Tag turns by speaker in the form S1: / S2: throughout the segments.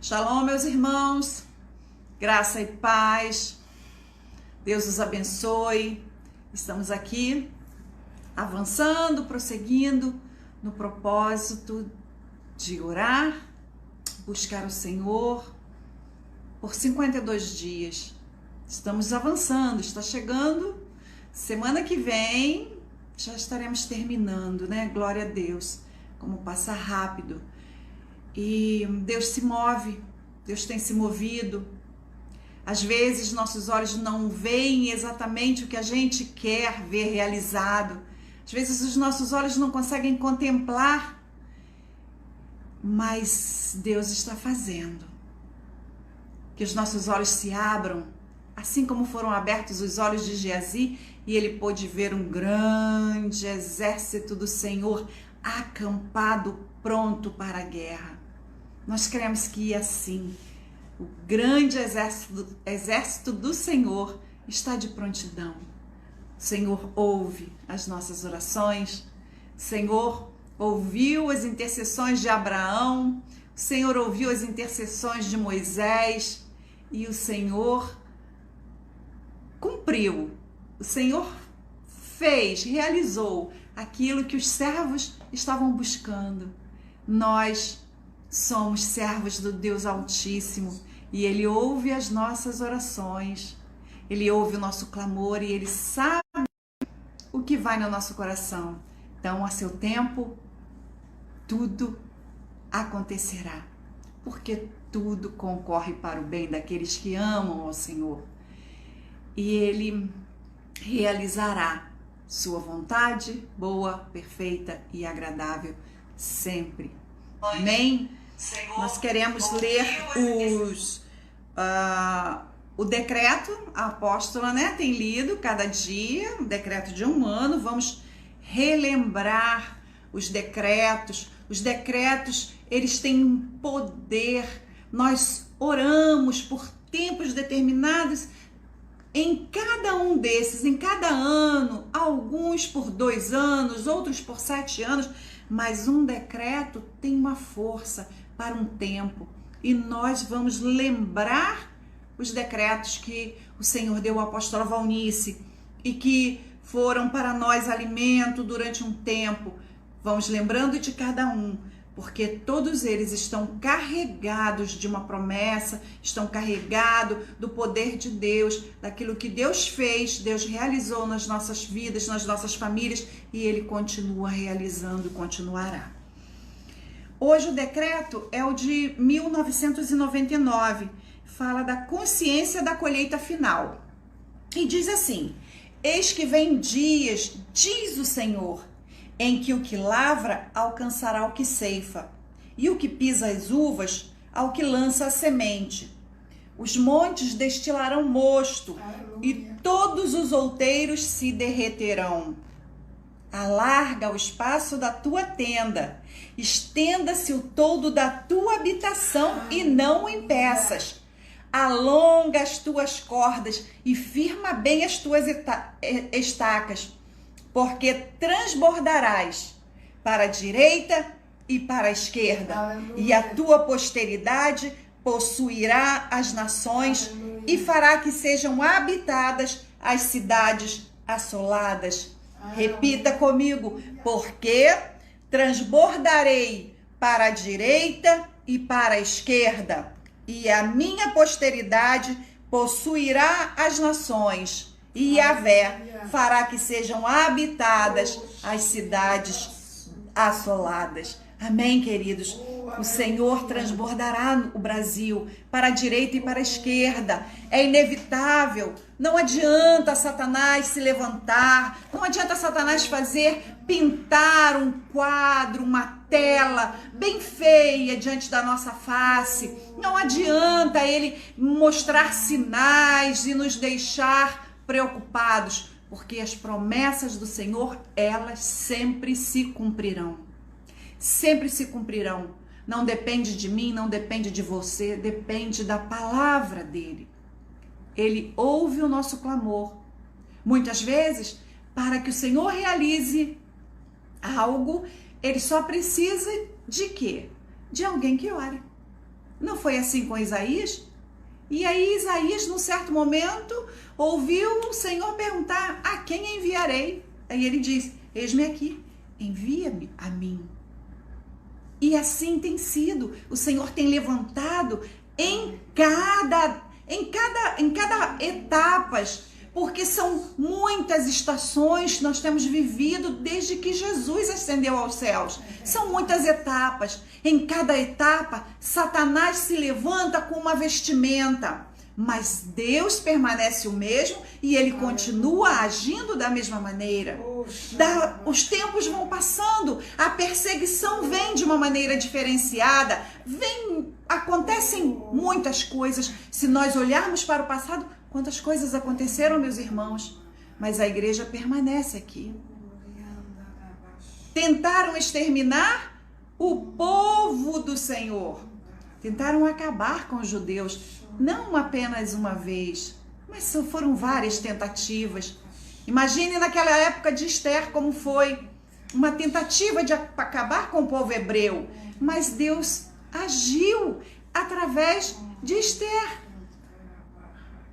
S1: Shalom, meus irmãos, graça e paz, Deus os abençoe. Estamos aqui avançando, prosseguindo no propósito de orar, buscar o Senhor por 52 dias. Estamos avançando, está chegando, semana que vem já estaremos terminando, né? Glória a Deus, como passa rápido. E Deus se move, Deus tem se movido. Às vezes nossos olhos não veem exatamente o que a gente quer ver realizado. Às vezes os nossos olhos não conseguem contemplar, mas Deus está fazendo. Que os nossos olhos se abram, assim como foram abertos os olhos de Geazi, e ele pôde ver um grande exército do Senhor acampado, pronto para a guerra. Nós queremos que assim, o grande exército do Senhor está de prontidão. O Senhor ouve as nossas orações, o Senhor ouviu as intercessões de Abraão, o Senhor ouviu as intercessões de Moisés e o Senhor cumpriu, o Senhor fez, realizou aquilo que os servos estavam buscando. Nós somos servos do Deus Altíssimo e Ele ouve as nossas orações, Ele ouve o nosso clamor e Ele sabe o que vai no nosso coração. Então, a seu tempo, tudo acontecerá, porque tudo concorre para o bem daqueles que amam ao Senhor. E Ele realizará sua vontade, boa, perfeita e agradável, sempre. Amém? Nós queremos ler o decreto, a apóstola, né, tem lido cada dia, o decreto de um ano. Vamos relembrar os decretos. Os decretos, eles têm um poder. Nós oramos por tempos determinados em cada um desses, em cada ano, alguns por 2 anos, outros por 7 anos, mas um decreto tem uma força para um tempo, e nós vamos lembrar os decretos que o Senhor deu ao apóstolo Valnice e que foram para nós alimento durante um tempo. Vamos lembrando de cada um, porque todos eles estão carregados de uma promessa, estão carregados do poder de Deus, daquilo que Deus fez, Deus realizou nas nossas vidas, nas nossas famílias, e Ele continua realizando e continuará. Hoje o decreto é o de 1999, fala da consciência da colheita final. E diz assim: eis que vem dias, diz o Senhor, em que o que lavra alcançará o que ceifa, e o que pisa as uvas ao que lança a semente. Os montes destilarão mosto, e todos os outeiros se derreterão. Alarga o espaço da tua tenda, estenda-se o toldo da tua habitação e não o impeças. Alonga as tuas cordas e firma bem as tuas estacas, porque transbordarás para a direita e para a esquerda. Aleluia. E a tua posteridade possuirá as nações. Aleluia. E fará que sejam habitadas as cidades assoladas. Aleluia. Repita comigo: porque transbordarei para a direita e para a esquerda, e a minha posteridade possuirá as nações, e Yahvé fará que sejam habitadas as cidades assoladas. Amém, queridos? O Senhor transbordará o Brasil para a direita e para a esquerda. É inevitável. Não adianta Satanás se levantar, não adianta Satanás pintar um quadro, uma tela bem feia diante da nossa face. Não adianta ele mostrar sinais e nos deixar preocupados, porque as promessas do Senhor, elas sempre se cumprirão. Sempre se cumprirão. Não depende de mim, não depende de você, depende da palavra dele. Ele ouve o nosso clamor. Muitas vezes, para que o Senhor realize algo, ele só precisa de quê? De alguém que ore. Não foi assim com Isaías? E aí Isaías, num certo momento, ouviu o Senhor perguntar: a quem enviarei? Aí ele diz: eis-me aqui, envia-me a mim. E assim tem sido. O Senhor tem levantado em cada etapas, porque são muitas estações que nós temos vivido desde que Jesus ascendeu aos céus. São muitas etapas. Em cada etapa, Satanás se levanta com uma vestimenta, mas Deus permanece o mesmo e ele continua agindo da mesma maneira. Os tempos vão passando, a perseguição vem de uma maneira diferenciada, acontecem muitas coisas. Se nós olharmos para o passado, quantas coisas aconteceram, meus irmãos, mas a igreja permanece aqui. Tentaram exterminar o povo do Senhor, tentaram acabar com os judeus, não apenas uma vez, mas foram várias tentativas. Imagine naquela época de Esther como foi uma tentativa de acabar com o povo hebreu, mas Deus agiu através de Esther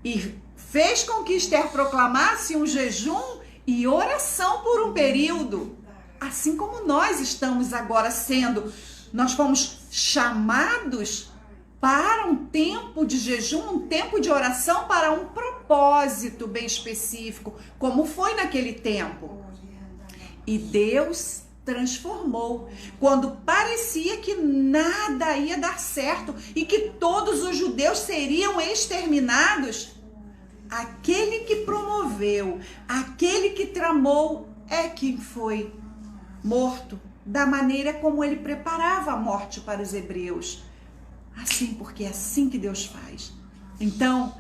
S1: e fez com que Esther proclamasse um jejum e oração por um período, assim como nós estamos agora sendo. Nós fomos chamados para um tempo de jejum, um tempo de oração para um propósito bem específico, como foi naquele tempo. E Deus transformou. Quando parecia que nada ia dar certo e que todos os judeus seriam exterminados, aquele que promoveu, aquele que tramou é quem foi morto, da maneira como ele preparava a morte para os hebreus. Assim, porque é assim que Deus faz. Então,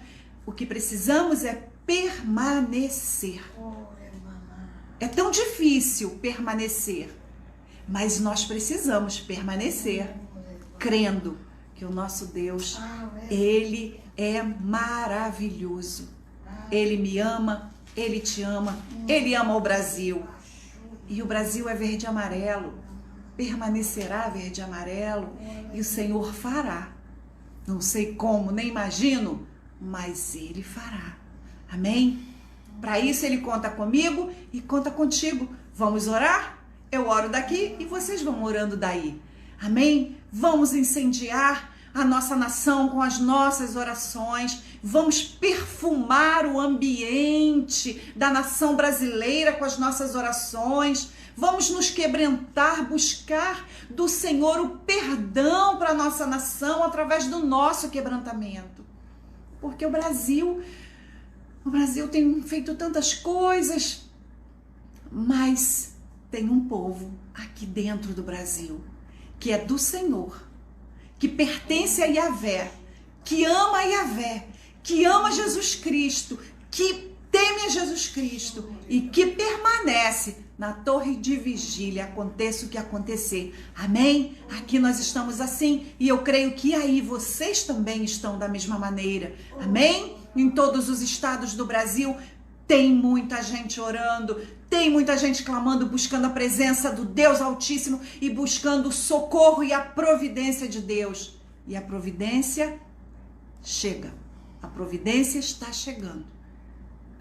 S1: o que precisamos é permanecer. É tão difícil permanecer, mas nós precisamos permanecer crendo que o nosso Deus, Ele é maravilhoso. Ele me ama, Ele te ama, Ele ama o Brasil. E o Brasil é verde e amarelo, permanecerá verde e amarelo, e o Senhor fará. Não sei como, nem imagino, mas Ele fará. Amém? Para isso Ele conta comigo e conta contigo. Vamos orar? Eu oro daqui e vocês vão orando daí. Amém? Vamos incendiar a nossa nação com as nossas orações. Vamos perfumar o ambiente da nação brasileira com as nossas orações. Vamos nos quebrantar, buscar do Senhor o perdão para a nossa nação através do nosso quebrantamento. Porque o Brasil tem feito tantas coisas, mas tem um povo aqui dentro do Brasil que é do Senhor, que pertence a Yahvé, que ama Yahvé, que ama Jesus Cristo, que teme a Jesus Cristo e que permanece na torre de vigília, aconteça o que acontecer. Amém? Aqui nós estamos assim e eu creio que aí vocês também estão da mesma maneira. Amém? Em todos os estados do Brasil tem muita gente orando, tem muita gente clamando, buscando a presença do Deus Altíssimo e buscando o socorro e a providência de Deus. E a providência chega. A providência está chegando.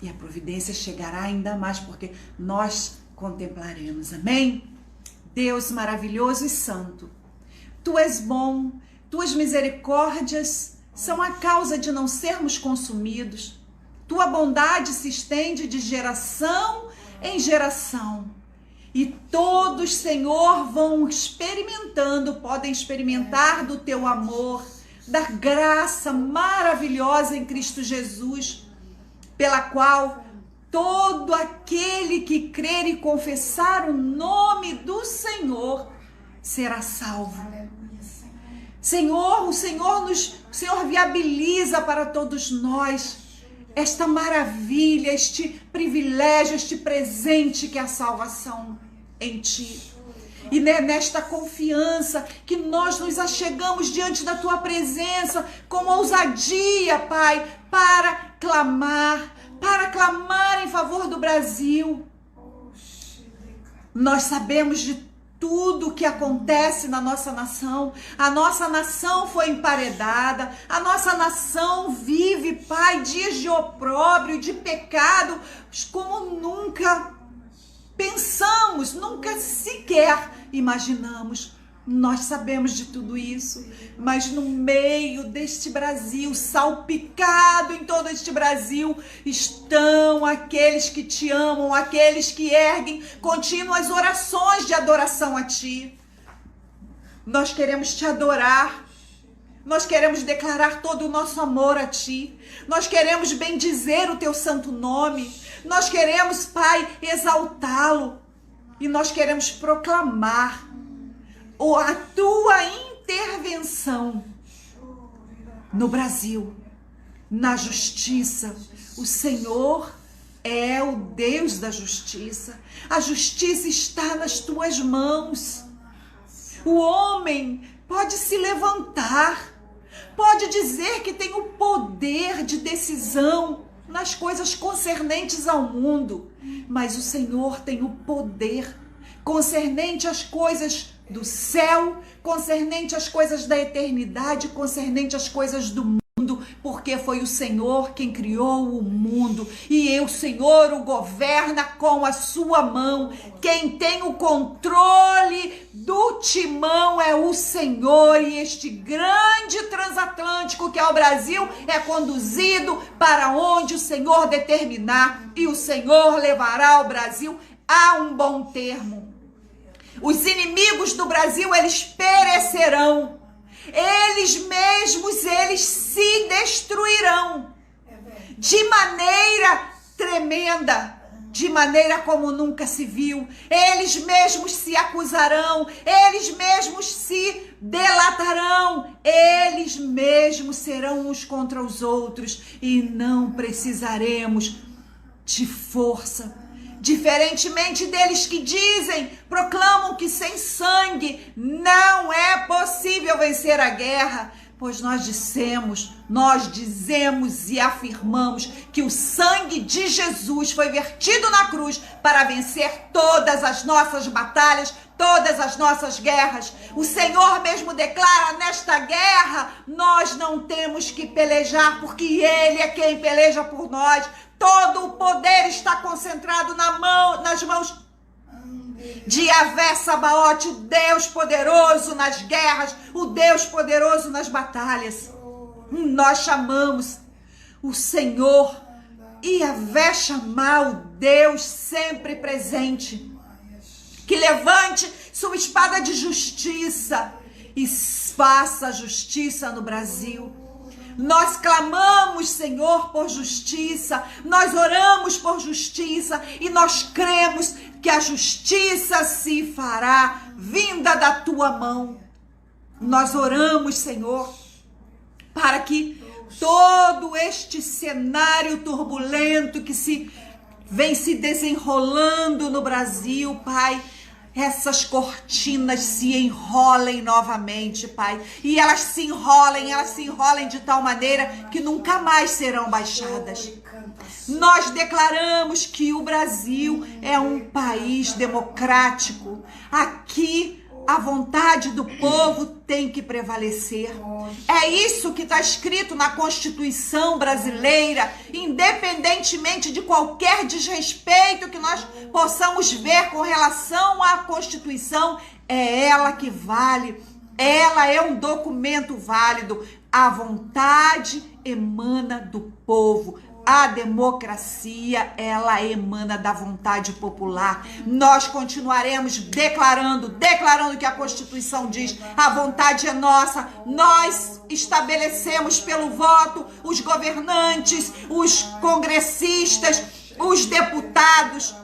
S1: E a providência chegará ainda mais porque nós contemplaremos. Amém? Deus maravilhoso e santo, Tu és bom, Tuas misericórdias são a causa de não sermos consumidos. Tua bondade se estende de geração em geração. E todos, Senhor, podem experimentar do Teu amor, da graça maravilhosa em Cristo Jesus, pela qual todo aquele que crer e confessar o nome do Senhor será salvo. Senhor, o Senhor viabiliza para todos nós esta maravilha, este privilégio, este presente que é a salvação em Ti. E nesta confiança que nós nos achegamos diante da Tua presença com ousadia, Pai, para clamar em favor do Brasil. Nós sabemos de tudo o que acontece na nossa nação. A nossa nação foi emparedada, a nossa nação vive, Pai, dias de opróbrio, de pecado, como nunca pensamos, nunca sequer imaginamos. Nós sabemos de tudo isso, mas no meio deste Brasil, salpicado em todo este Brasil, estão aqueles que te amam, aqueles que erguem contínuas orações de adoração a ti. Nós queremos te adorar, nós queremos declarar todo o nosso amor a ti, nós queremos bendizer o teu santo nome, nós queremos, Pai, exaltá-lo e nós queremos proclamar a tua intervenção no Brasil, na justiça. O Senhor é o Deus da justiça. A justiça está nas tuas mãos. O homem pode se levantar, pode dizer que tem o poder de decisão nas coisas concernentes ao mundo, mas o Senhor tem o poder concernente às coisas do céu, concernente às coisas da eternidade, concernente às coisas do mundo, porque foi o Senhor quem criou o mundo e o Senhor o governa com a sua mão. Quem tem o controle do timão é o Senhor, e este grande transatlântico que é o Brasil é conduzido para onde o Senhor determinar, e o Senhor levará o Brasil a um bom termo. Os inimigos do Brasil, eles perecerão. Eles mesmos, eles se destruirão. De maneira tremenda, de maneira como nunca se viu. Eles mesmos se acusarão, eles mesmos se delatarão, eles mesmos serão uns contra os outros, e não precisaremos de força. Diferentemente deles que proclamam que sem sangue não é possível vencer a guerra, pois nós dizemos e afirmamos que o sangue de Jesus foi vertido na cruz para vencer todas as nossas batalhas, todas as nossas guerras. O Senhor mesmo declara: nesta guerra nós não temos que pelejar, porque Ele é quem peleja por nós. Todo o poder está concentrado nas mãos de Yahvé Sabaote, o Deus poderoso nas guerras, o Deus poderoso nas batalhas. Nós chamamos o Senhor Yahvé Shammah, o Deus sempre presente, que levante sua espada de justiça e faça justiça no Brasil. Nós clamamos, Senhor, por justiça, nós oramos por justiça e nós cremos que a justiça se fará vinda da tua mão. Nós oramos, Senhor, para que todo este cenário turbulento que vem se desenrolando no Brasil, Pai, essas cortinas se enrolem novamente, Pai. E elas se enrolem de tal maneira que nunca mais serão baixadas. Nós declaramos que o Brasil é um país democrático. Aqui a vontade do povo tem que prevalecer. É isso que está escrito na Constituição brasileira, independentemente de qualquer desrespeito que nós possamos ver com relação à Constituição, é ela que vale. Ela é um documento válido. A vontade emana do povo. A democracia, ela emana da vontade popular. Nós continuaremos declarando que a Constituição diz: a vontade é nossa. Nós estabelecemos pelo voto os governantes, os congressistas, os deputados.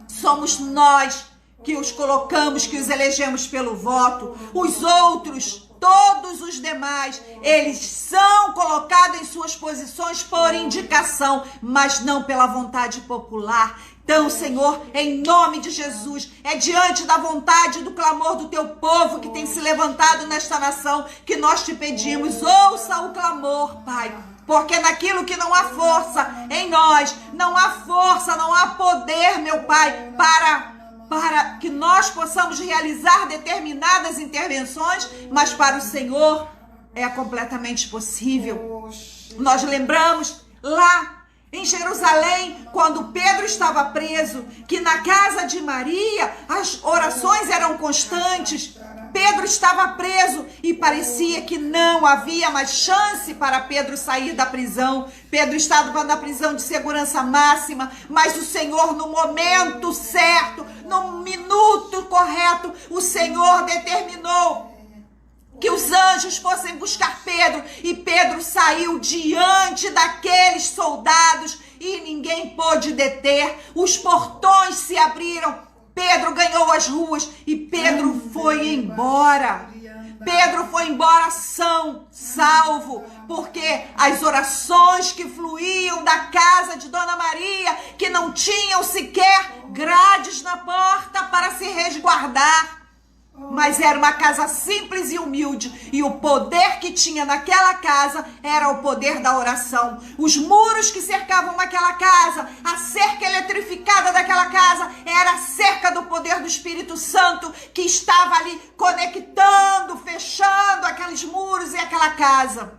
S1: Somos nós que os colocamos, que os elegemos pelo voto. Os outros, todos os demais, eles são colocados em suas posições por indicação, mas não pela vontade popular. Então, Senhor, em nome de Jesus, é diante da vontade e do clamor do teu povo que tem se levantado nesta nação que nós te pedimos: ouça o clamor, Pai. Porque naquilo que não há força em nós, não há força, não há poder, meu Pai, para para que nós possamos realizar determinadas intervenções, mas para o Senhor é completamente possível. Nós lembramos lá em Jerusalém, quando Pedro estava preso, que na casa de Maria as orações eram constantes. Pedro estava preso e parecia que não havia mais chance para Pedro sair da prisão. Pedro estava na prisão de segurança máxima, mas o Senhor, no momento certo, no minuto correto, o Senhor determinou que os anjos fossem buscar Pedro, e Pedro saiu diante daqueles soldados e ninguém pôde deter. Os portões se abriram, Pedro ganhou as ruas e Pedro foi embora. Pedro foi embora são, salvo, porque as orações que fluíam da casa de Dona Maria, que não tinham sequer grades na porta para se resguardar, mas era uma casa simples e humilde, e o poder que tinha naquela casa era o poder da oração. Os muros que cercavam aquela casa, a cerca eletrificada daquela casa, era a cerca do poder do Espírito Santo, que estava ali conectando, fechando aqueles muros e aquela casa.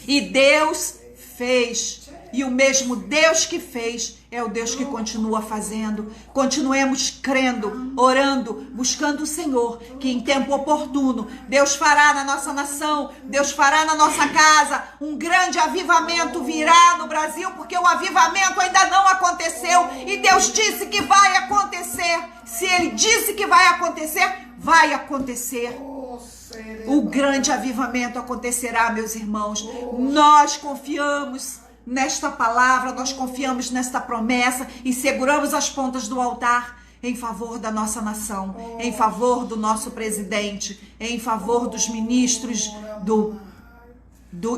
S1: E Deus fez, e o mesmo Deus que fez é o Deus que continua fazendo. Continuemos crendo, orando, buscando o Senhor, que em tempo oportuno Deus fará na nossa nação, Deus fará na nossa casa. Um grande avivamento virá no Brasil, porque o avivamento ainda não aconteceu, e Deus disse que vai acontecer. Se Ele disse que vai acontecer, vai acontecer. O grande avivamento acontecerá, meus irmãos. Nós confiamos nesta palavra, nós confiamos nesta promessa e seguramos as pontas do altar em favor da nossa nação, em favor do nosso presidente, em favor dos ministros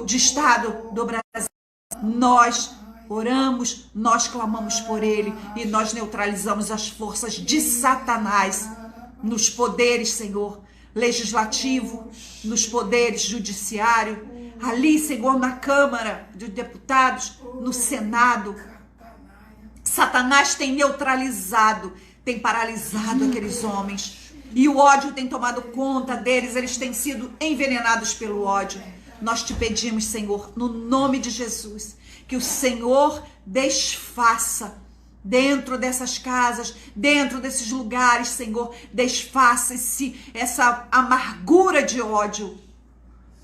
S1: de Estado do Brasil. Nós oramos, nós clamamos por ele e nós neutralizamos as forças de Satanás nos poderes, Senhor, legislativo, nos poderes judiciário, ali, Senhor, na Câmara de Deputados, no Senado. Satanás tem neutralizado, tem paralisado aqueles homens, e o ódio tem tomado conta deles, eles têm sido envenenados pelo ódio. Nós te pedimos, Senhor, no nome de Jesus, que o Senhor desfaça dentro dessas casas, dentro desses lugares, Senhor, desfaça essa amargura de ódio.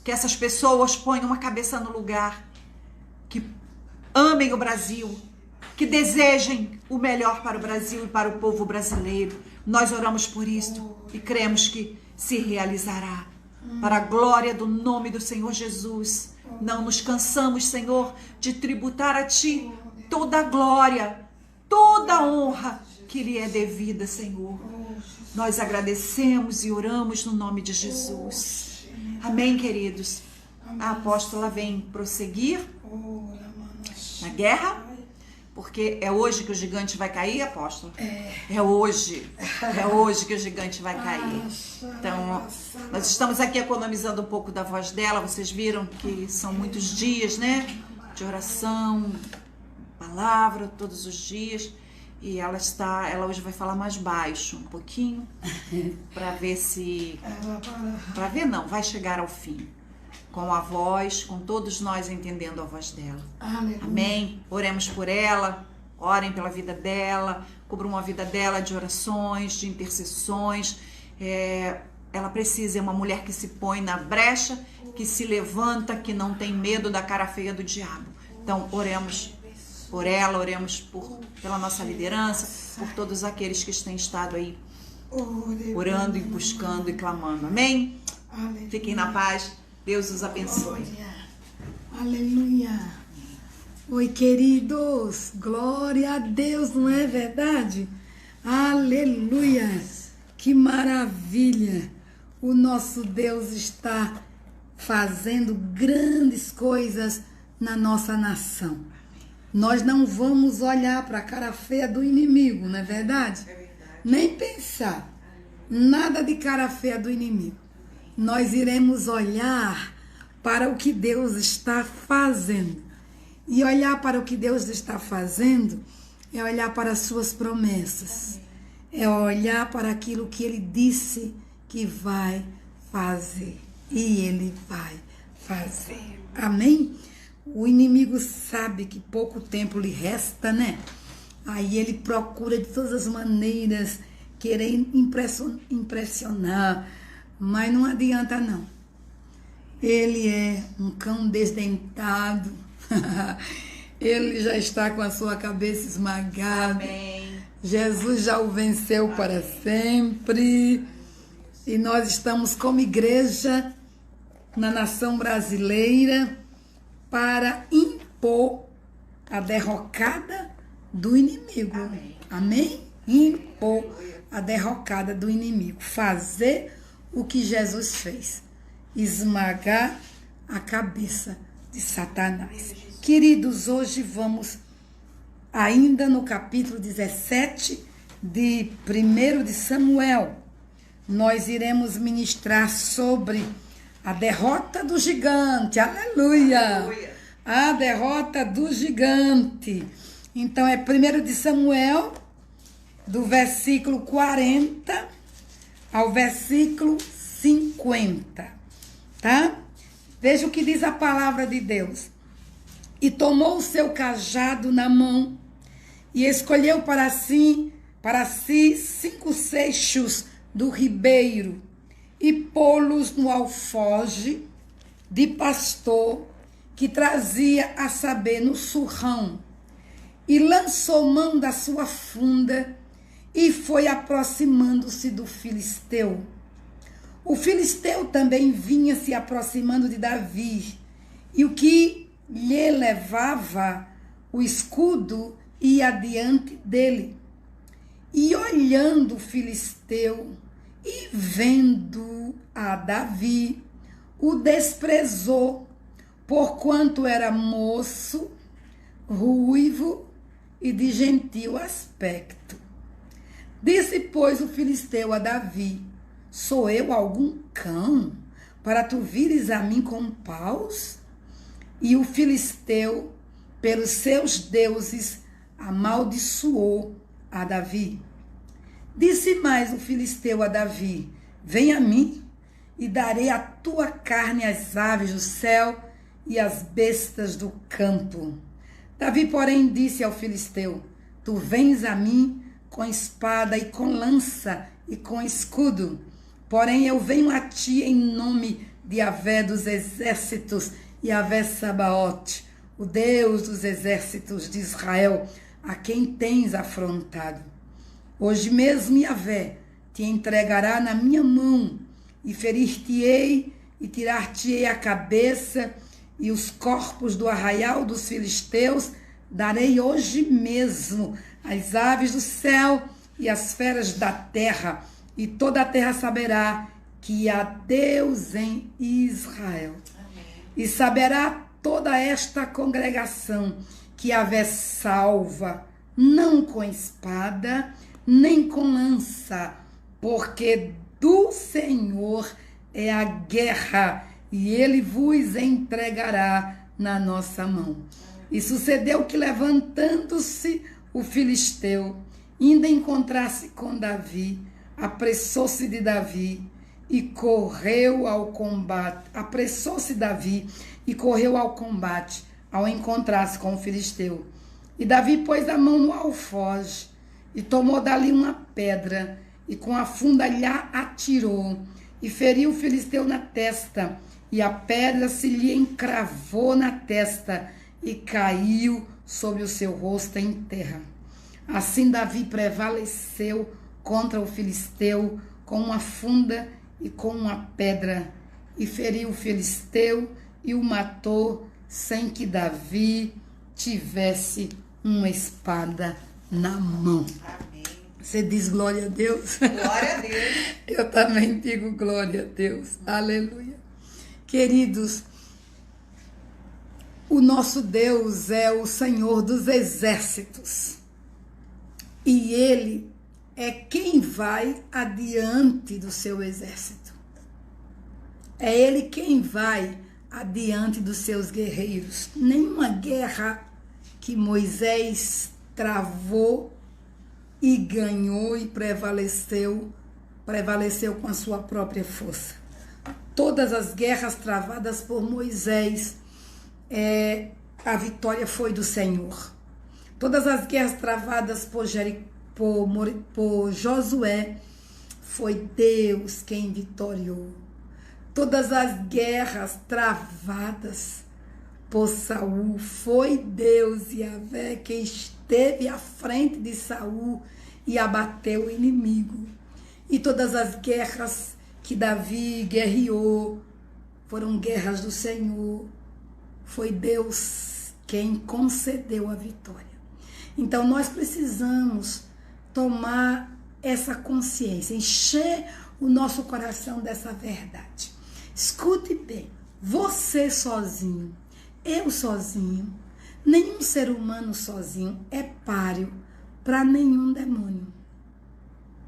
S1: Que essas pessoas ponham a cabeça no lugar, que amem o Brasil, que desejem o melhor para o Brasil e para o povo brasileiro. Nós oramos por isto e cremos que se realizará. Para a glória do nome do Senhor Jesus, não nos cansamos, Senhor, de tributar a Ti toda a glória, toda a honra que lhe é devida, Senhor. Nós agradecemos e oramos no nome de Jesus. Amém, queridos? A apóstola vem prosseguir na guerra, porque é hoje que o gigante vai cair, apóstola? É hoje que o gigante vai cair. Então, nós estamos aqui economizando um pouco da voz dela. Vocês viram que são muitos dias, né? De oração, palavra, todos os dias. E ela hoje vai falar mais baixo, um pouquinho, para ver se... Para ver não, vai chegar ao fim. Com a voz, com todos nós entendendo a voz dela. Amém? Oremos por ela, orem pela vida dela, cubram a vida dela de orações, de intercessões. Ela precisa, é uma mulher que se põe na brecha, que se levanta, que não tem medo da cara feia do diabo. Então, oremos por ela, oremos pela nossa liderança, por todos aqueles que têm estado aí orando e buscando e clamando. Amém? Fiquem na paz. Deus os abençoe.
S2: Aleluia. Oi, queridos. Glória a Deus, não é verdade? Aleluia. Que maravilha. O nosso Deus está fazendo grandes coisas na nossa nação. Nós não vamos olhar para a cara feia do inimigo, não é verdade? É verdade. Nem pensar. Nada de cara feia do inimigo. Nós iremos olhar para o que Deus está fazendo. E olhar para o que Deus está fazendo é olhar para as suas promessas. é olhar para aquilo que ele disse que vai fazer. E ele vai fazer. Amém? O inimigo sabe que pouco tempo lhe resta, né? Aí ele procura de todas as maneiras querer impressionar, mas não adianta não. Ele é um cão desdentado. Ele já está com a sua cabeça esmagada.
S1: Amém.
S2: Jesus já o venceu para sempre. E nós estamos como igreja na nação brasileira para impor a derrocada do inimigo.
S1: Amém.
S2: Amém? Impor a derrocada do inimigo. Fazer o que Jesus fez. Esmagar a cabeça de Satanás. Queridos, hoje vamos ainda no capítulo 17 de 1 de Samuel. Nós iremos ministrar sobre a derrota do gigante. Aleluia!
S1: Aleluia.
S2: A derrota do gigante. Então é 1 de Samuel, do versículo 40 ao versículo 50. Tá? Veja o que diz a palavra de Deus. E tomou o seu cajado na mão e escolheu para si 5 seixos do ribeiro e pô-los no alforje de pastor que trazia, a saber, no surrão, e lançou mão da sua funda e foi aproximando-se do filisteu. O filisteu também vinha se aproximando de Davi, e o que lhe levava o escudo ia diante dele. E olhando o filisteu e vendo a Davi, o desprezou, porquanto era moço, ruivo e de gentil aspecto. Disse, pois, o filisteu a Davi: sou eu algum cão, para tu vires a mim com paus? E o filisteu, pelos seus deuses, amaldiçoou a Davi. Disse mais o filisteu a Davi: vem a mim, e darei a tua carne às aves do céu e às bestas do campo. Davi, porém, disse ao filisteu: tu vens a mim com espada e com lança e com escudo, porém eu venho a ti em nome de Yahvé dos exércitos, Yahvé Sabaote, o Deus dos exércitos de Israel, a quem tens afrontado. Hoje mesmo Yahvé te entregará na minha mão, e ferir-te-ei e tirar-te-ei a cabeça, e os corpos do arraial dos filisteus darei hoje mesmo às aves do céu e às feras da terra, e toda a terra saberá que há Deus em Israel. Amém. E saberá toda esta congregação que Yahvé salva, não com espada, nem com lança, porque do Senhor é a guerra, e ele vos entregará na nossa mão. E sucedeu que, levantando-se o filisteu, indo encontrar-se com Davi, apressou-se de Davi e correu ao combate. Apressou-se Davi e correu ao combate, ao encontrar-se com o filisteu. E Davi pôs a mão no alfoge e tomou dali uma pedra, e com a funda lhe atirou, e feriu o filisteu na testa, e a pedra se lhe encravou na testa, e caiu sobre o seu rosto em terra. Assim Davi prevaleceu contra o filisteu com uma funda e com uma pedra, e feriu o filisteu e o matou, sem que Davi tivesse uma espada na mão.
S1: Amém.
S2: Você diz glória a Deus?
S1: Glória a Deus.
S2: Eu também digo glória a Deus. Aleluia. Queridos, o nosso Deus é o Senhor dos exércitos. E Ele é quem vai adiante do seu exército. É Ele quem vai adiante dos seus guerreiros. Nenhuma guerra que Moisés travou e ganhou e prevaleceu com a sua própria força. Todas as guerras travadas por Moisés, a vitória foi do Senhor. Todas as guerras travadas por Josué, foi Deus quem vitoriou. Todas as guerras travadas por Saul, foi Deus Yahvé quem esteve à frente de Saul e abateu o inimigo. E todas as guerras que Davi guerreou foram guerras do Senhor. Foi Deus quem concedeu a vitória. Então nós precisamos tomar essa consciência, encher o nosso coração dessa verdade. Escute bem, você sozinho, eu sozinho, nenhum ser humano sozinho é páreo para nenhum demônio.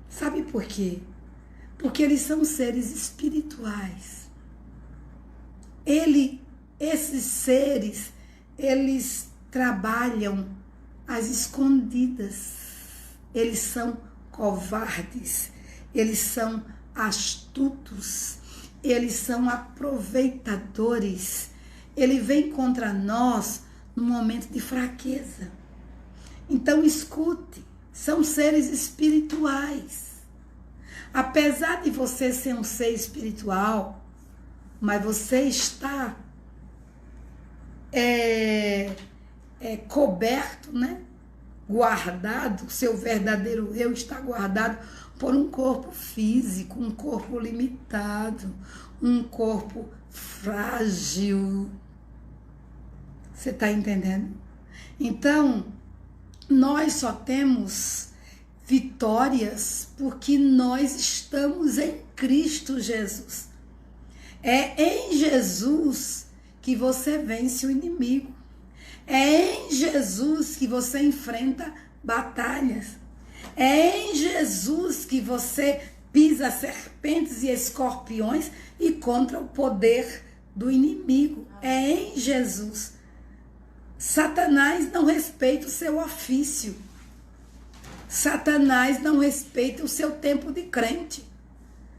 S2: Sabe por quê? Porque eles são seres espirituais. Esses seres, eles trabalham às escondidas. Eles são covardes, eles são astutos, eles são aproveitadores. Ele vem contra nós no momento de fraqueza. Então escute, são seres espirituais. Apesar de você ser um ser espiritual, mas você está coberto, né? Guardado, seu verdadeiro eu está guardado por um corpo físico, um corpo limitado, um corpo frágil. Você está entendendo? Então, nós só temos vitórias porque nós estamos em Cristo Jesus. É em Jesus que você vence o inimigo. É em Jesus que você enfrenta batalhas. É em Jesus que você pisa serpentes e escorpiões e contra o poder do inimigo. É em Jesus. Satanás não respeita o seu ofício. Satanás não respeita o seu tempo de crente.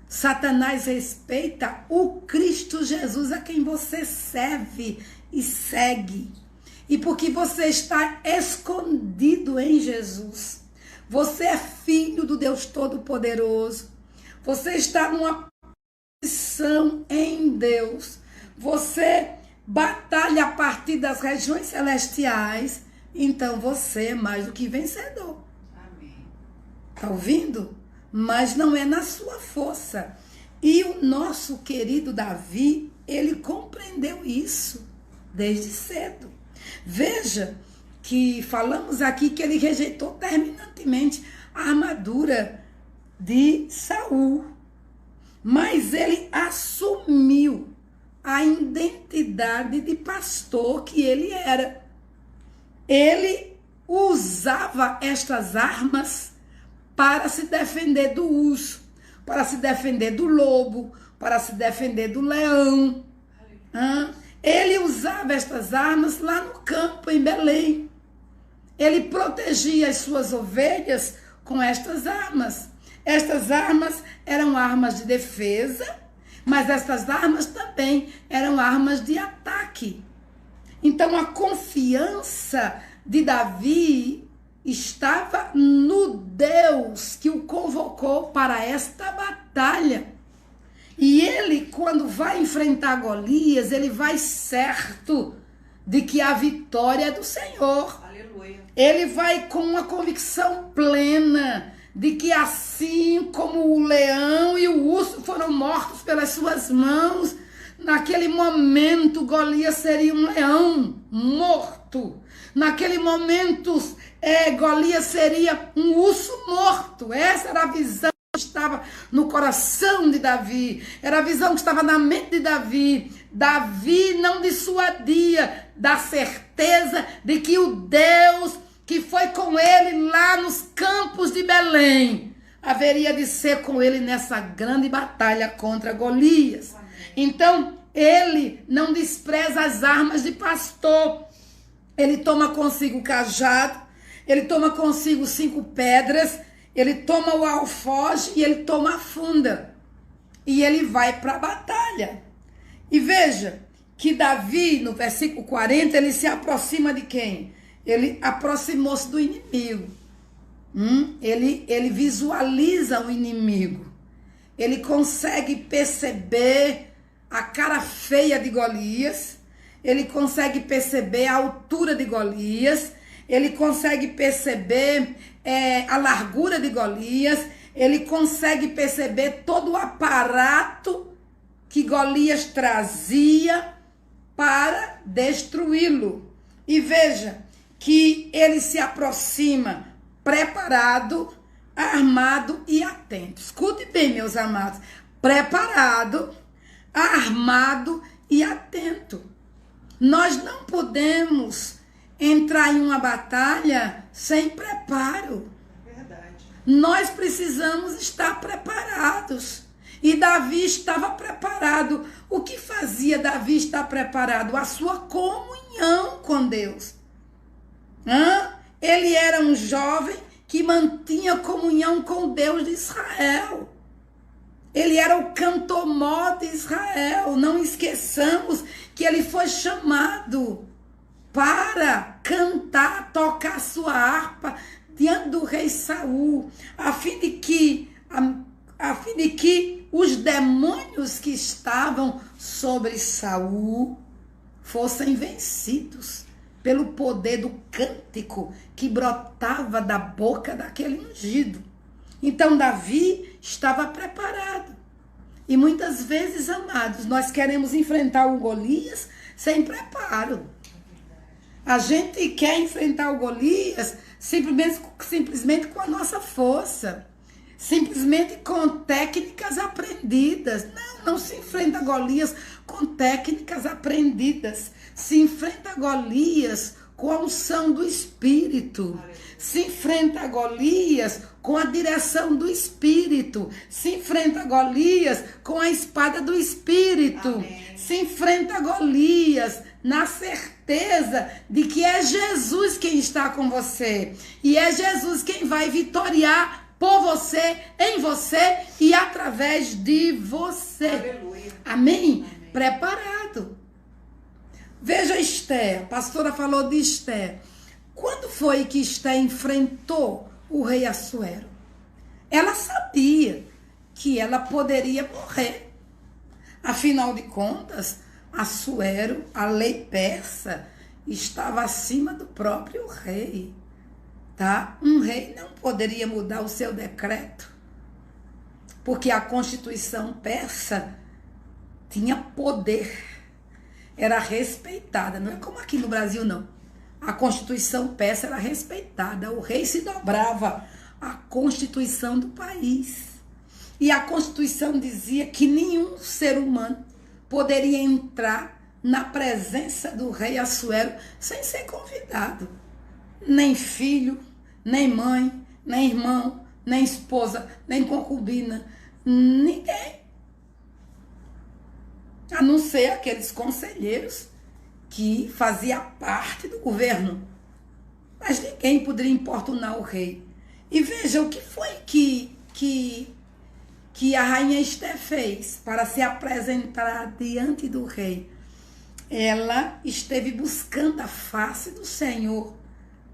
S2: Satanás respeita o Cristo Jesus a quem você serve e segue. E porque você está escondido em Jesus, você é filho do Deus Todo-Poderoso, você está numa posição em Deus, você batalha a partir das regiões celestiais, então você é mais do que vencedor. Amém. Tá ouvindo? Mas não é na sua força. E o nosso querido Davi, ele compreendeu isso desde cedo. Veja que falamos aqui que ele rejeitou terminantemente a armadura de Saul, mas ele assumiu a identidade de pastor que ele era. Ele usava estas armas para se defender do urso, para se defender do lobo, para se defender do leão. Ele usava estas armas lá no campo, em Belém. Ele protegia as suas ovelhas com estas armas. Estas armas eram armas de defesa, mas estas armas também eram armas de ataque. Então a confiança de Davi estava no Deus que o convocou para esta batalha. E ele, quando vai enfrentar Golias, ele vai certo de que a vitória é do Senhor. Aleluia. Ele vai com uma convicção plena de que assim como o leão e o urso foram mortos pelas suas mãos, naquele momento Golias seria um leão morto. Naquele momento Golias seria um urso morto. Essa era a visão que estava no coração de Davi, era a visão que estava na mente de Davi. Davi não dissuadia da certeza de que o Deus que foi com ele lá nos campos de Belém haveria de ser com ele nessa grande batalha contra Golias. Então ele não despreza as armas de pastor. Ele toma consigo o cajado, ele toma consigo 5 pedras, ele toma o alfoge e ele toma a funda. E ele vai para a batalha. E veja que Davi, no versículo 40, ele se aproxima de quem? Ele aproximou-se do inimigo. Ele visualiza o inimigo. Ele consegue perceber a cara feia de Golias. Ele consegue perceber a altura de Golias. Ele consegue perceber a largura de Golias. Ele consegue perceber todo o aparato que Golias trazia para destruí-lo. E veja que ele se aproxima preparado, armado e atento. Escute bem, meus amados. Preparado, armado e atento. Nós não podemos entrar em uma batalha sem preparo.
S1: Verdade.
S2: Nós precisamos estar preparados. E Davi estava preparado. O que fazia Davi estar preparado? A sua comunhão com Deus. Ele era um jovem que mantinha comunhão com o Deus de Israel. Ele era o cantor-mor de Israel. Não esqueçamos que ele foi chamado para cantar, tocar sua harpa diante do rei Saul, a fim de que os demônios que estavam sobre Saul fossem vencidos pelo poder do cântico que brotava da boca daquele ungido. Então Davi estava preparado. E muitas vezes, amados, nós queremos enfrentar o Golias sem preparo. A gente quer enfrentar o Golias simplesmente com a nossa força. Simplesmente com técnicas aprendidas. Não se enfrenta Golias com técnicas aprendidas. Se enfrenta Golias com a unção do Espírito. Se enfrenta Golias com a direção do Espírito. Se enfrenta Golias com a espada do Espírito.
S1: Amém.
S2: Se enfrenta Golias na certeza de que é Jesus quem está com você. E é Jesus quem vai vitoriar por você, em você e através de você.
S1: Aleluia.
S2: Amém? Preparado. Veja Esther, a pastora falou de Esther. Quando foi que Esther enfrentou o rei Assuero? Ela sabia que ela poderia morrer. Afinal de contas, Assuero, a lei persa, estava acima do próprio rei. Tá? Um rei não poderia mudar o seu decreto, porque a Constituição persa tinha poder, era respeitada, não é como aqui no Brasil não. A Constituição persa era respeitada, o rei se dobrava à Constituição do país. E a Constituição dizia que nenhum ser humano poderia entrar na presença do rei Assuero sem ser convidado. Nem filho, nem mãe, nem irmão, nem esposa, nem concubina, ninguém. A não ser aqueles conselheiros que faziam parte do governo. Mas ninguém poderia importunar o rei. E veja o que foi que a rainha Esther fez para se apresentar diante do rei. Ela esteve buscando a face do Senhor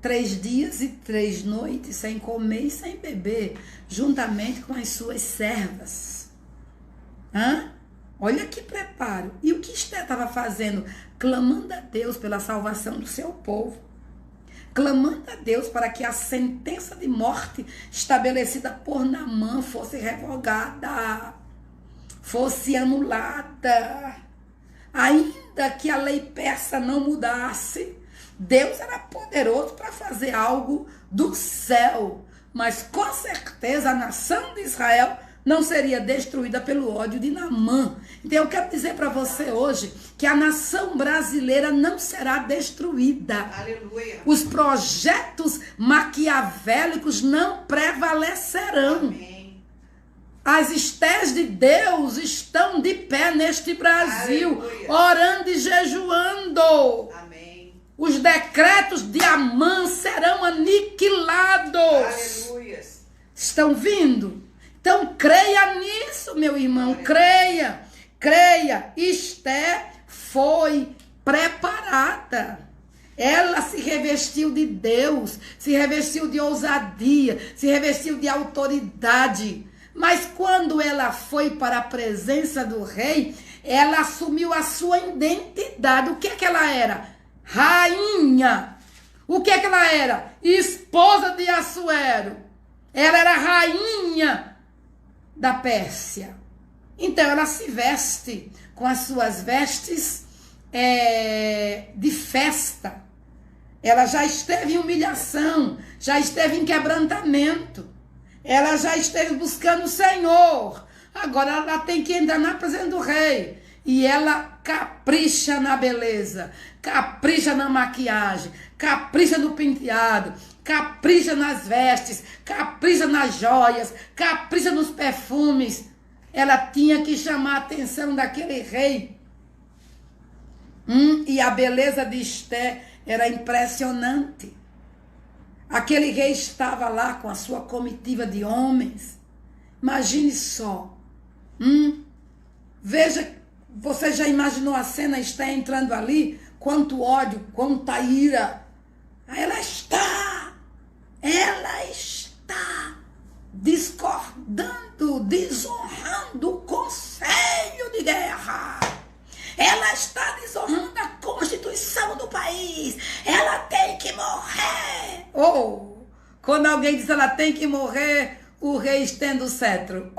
S2: 3 dias e 3 noites, sem comer e sem beber, juntamente com as suas servas. Olha que preparo. E o que Esther estava fazendo? Clamando a Deus pela salvação do seu povo. Clamando a Deus para que a sentença de morte estabelecida por Naamã fosse revogada, fosse anulada. Ainda que a lei persa não mudasse, Deus era poderoso para fazer algo do céu. Mas com certeza a nação de Israel não seria destruída pelo ódio de Naamã. Então eu quero dizer para você hoje que a nação brasileira não será destruída.
S1: Aleluia.
S2: Os projetos maquiavélicos não prevalecerão.
S1: Amém.
S2: As Estés de Deus estão de pé neste Brasil,
S1: Aleluia.
S2: orando e jejuando.
S1: Amém.
S2: Os decretos de Amã serão aniquilados.
S1: Aleluia.
S2: Estão vindo? Então creia nisso, meu irmão. Creia. Creia. Esté foi preparada. Ela se revestiu de Deus, se revestiu de ousadia, se revestiu de autoridade. Mas quando ela foi para a presença do rei, ela assumiu a sua identidade. O que é que ela era? Rainha. O que é que ela era? Esposa de Assuero. Ela era rainha da Pérsia. Então ela se veste com as suas vestes de festa. Ela já esteve em humilhação, já esteve em quebrantamento. Ela já esteve buscando o Senhor. Agora ela tem que entrar na presença do rei. E ela capricha na beleza, capricha na maquiagem, capricha no penteado, capricha nas vestes, capricha nas joias, capricha nos perfumes. Ela tinha que chamar a atenção daquele rei. E a beleza de Esté era impressionante. Aquele rei estava lá com a sua comitiva de homens. Imagine só. Veja, você já imaginou a cena? Esté entrando ali? Quanto ódio, quanta ira. Ela está discordando, desonrando o conselho de guerra. Ela está desonrando a Constituição do país. Ela tem que morrer. Quando alguém diz ela tem que morrer, o rei estende o cetro.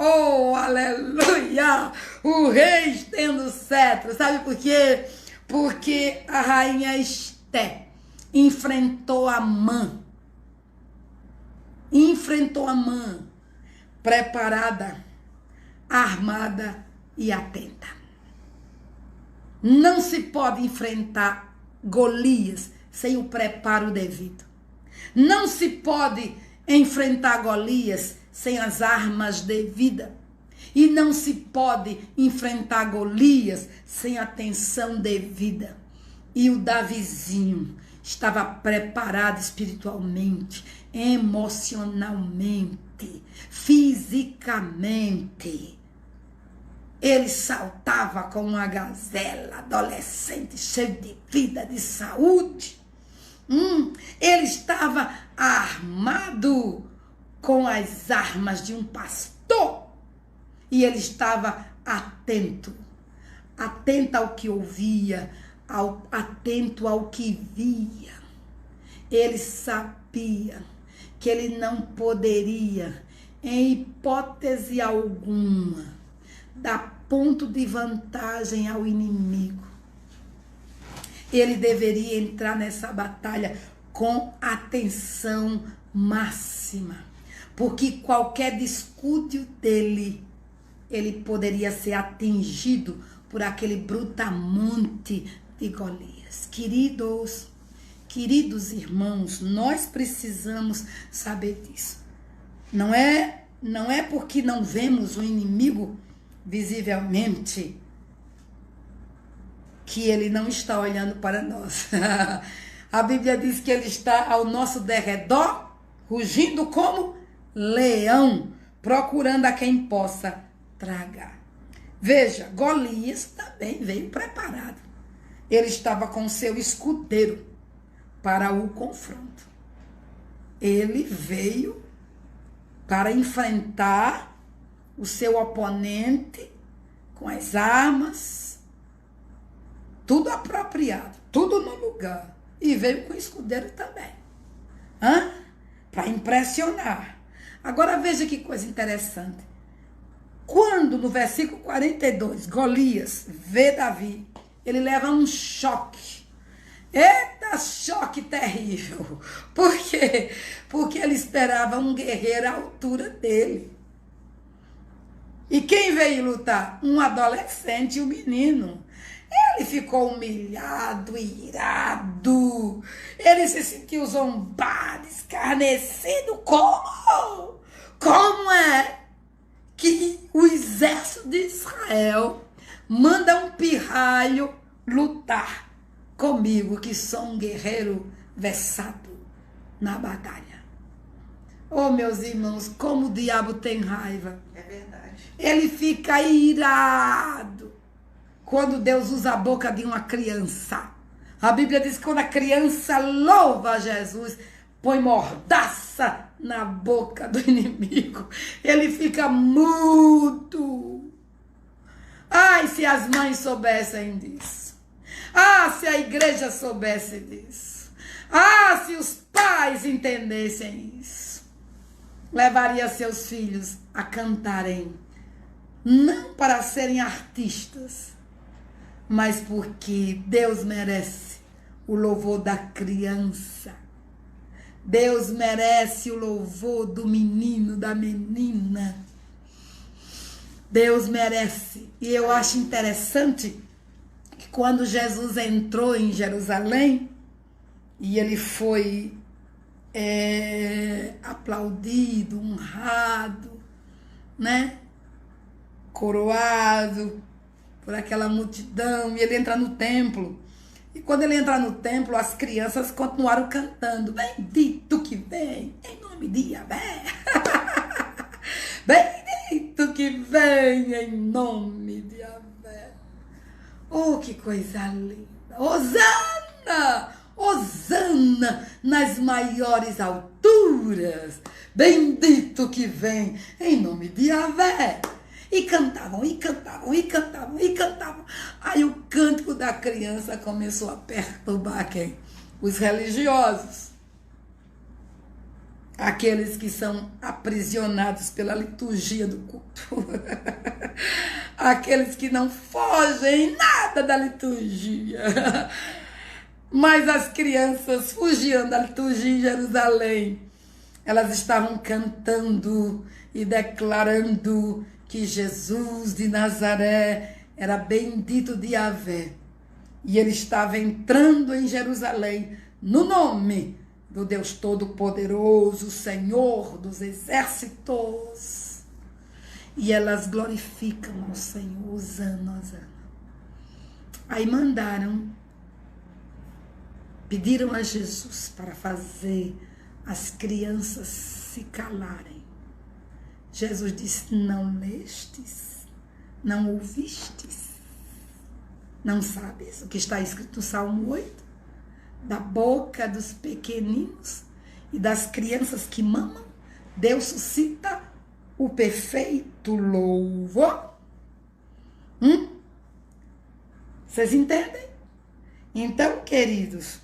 S2: Aleluia! O rei estende o cetro. Sabe por quê? Porque a rainha Esté enfrentou Amã. Preparada, armada e atenta. Não se pode enfrentar Golias sem o preparo devido. Não se pode enfrentar Golias sem as armas devidas. E não se pode enfrentar Golias sem atenção devida. E o Davizinho estava preparado espiritualmente, emocionalmente, fisicamente. Ele saltava como uma gazela, adolescente, cheio de vida, de saúde. Ele estava armado com as armas de um pastor. E ele estava atento ao que ouvia, atento ao que via. Ele sabia que ele não poderia, em hipótese alguma, dar ponto de vantagem ao inimigo. Ele deveria entrar nessa batalha com atenção máxima, porque qualquer descuido dele, ele poderia ser atingido por aquele brutamonte de Golias. Queridos irmãos, nós precisamos saber disso. Não é porque não vemos o inimigo visivelmente que ele não está olhando para nós. A Bíblia diz que ele está ao nosso derredor, rugindo como leão, procurando a quem possa tragar. Veja, Golias também veio preparado. Ele estava com seu escudeiro para o confronto. Ele veio para enfrentar o seu oponente com as armas, tudo apropriado, tudo no lugar. E veio com o escudeiro também. Para impressionar. Agora veja que coisa interessante. Quando no versículo 42, Golias vê Davi, ele leva um choque. Eita, choque terrível. Por quê? Porque ele esperava um guerreiro à altura dele. E quem veio lutar? Um adolescente, um menino. Ele ficou humilhado, irado. Ele se sentiu zombado, escarnecido. Como? Como é que o exército de Israel manda um pirralho lutar comigo, que sou um guerreiro versado na batalha. Oh, meus irmãos, como o diabo tem raiva.
S1: É verdade.
S2: Ele fica irado quando Deus usa a boca de uma criança. A Bíblia diz que quando a criança louva a Jesus, põe mordaça na boca do inimigo. Ele fica mudo. Ai, se as mães soubessem disso. Ah, se a igreja soubesse disso. Ah, se os pais entendessem isso. Levaria seus filhos a cantarem, não para serem artistas, mas porque Deus merece o louvor da criança. Deus merece o louvor do menino, da menina. Deus merece. E eu acho interessante que quando Jesus entrou em Jerusalém, e ele foi aplaudido, honrado, né? Coroado por aquela multidão, e ele entra no templo. E quando ele entra no templo, as crianças continuaram cantando: bendito que vem, em nome de Yahvé. Bendito que vem, em nome de Yahvé. Oh, que coisa linda. Hosana! Hosana nas maiores alturas. Bendito que vem, em nome de Yahvé. E cantavam, e cantavam, e cantavam, e cantavam. Aí o cântico da criança começou a perturbar quem? Os religiosos. Aqueles que são aprisionados pela liturgia do culto. Aqueles que não fogem nada da liturgia. Mas as crianças fugiam da liturgia em Jerusalém. Elas estavam cantando e declarando que Jesus de Nazaré era bendito de Yahvé. E ele estava entrando em Jerusalém no nome do Deus Todo-Poderoso, Senhor dos Exércitos. E elas glorificam ao Senhor, Hosana, Hosana. Aí pediram a Jesus para fazer as crianças se calarem. Jesus disse: não lestes, não ouvistes, não sabes o que está escrito no Salmo 8? Da boca dos pequeninos e das crianças que mamam, Deus suscita o perfeito louvor. Vocês entendem? Então, queridos,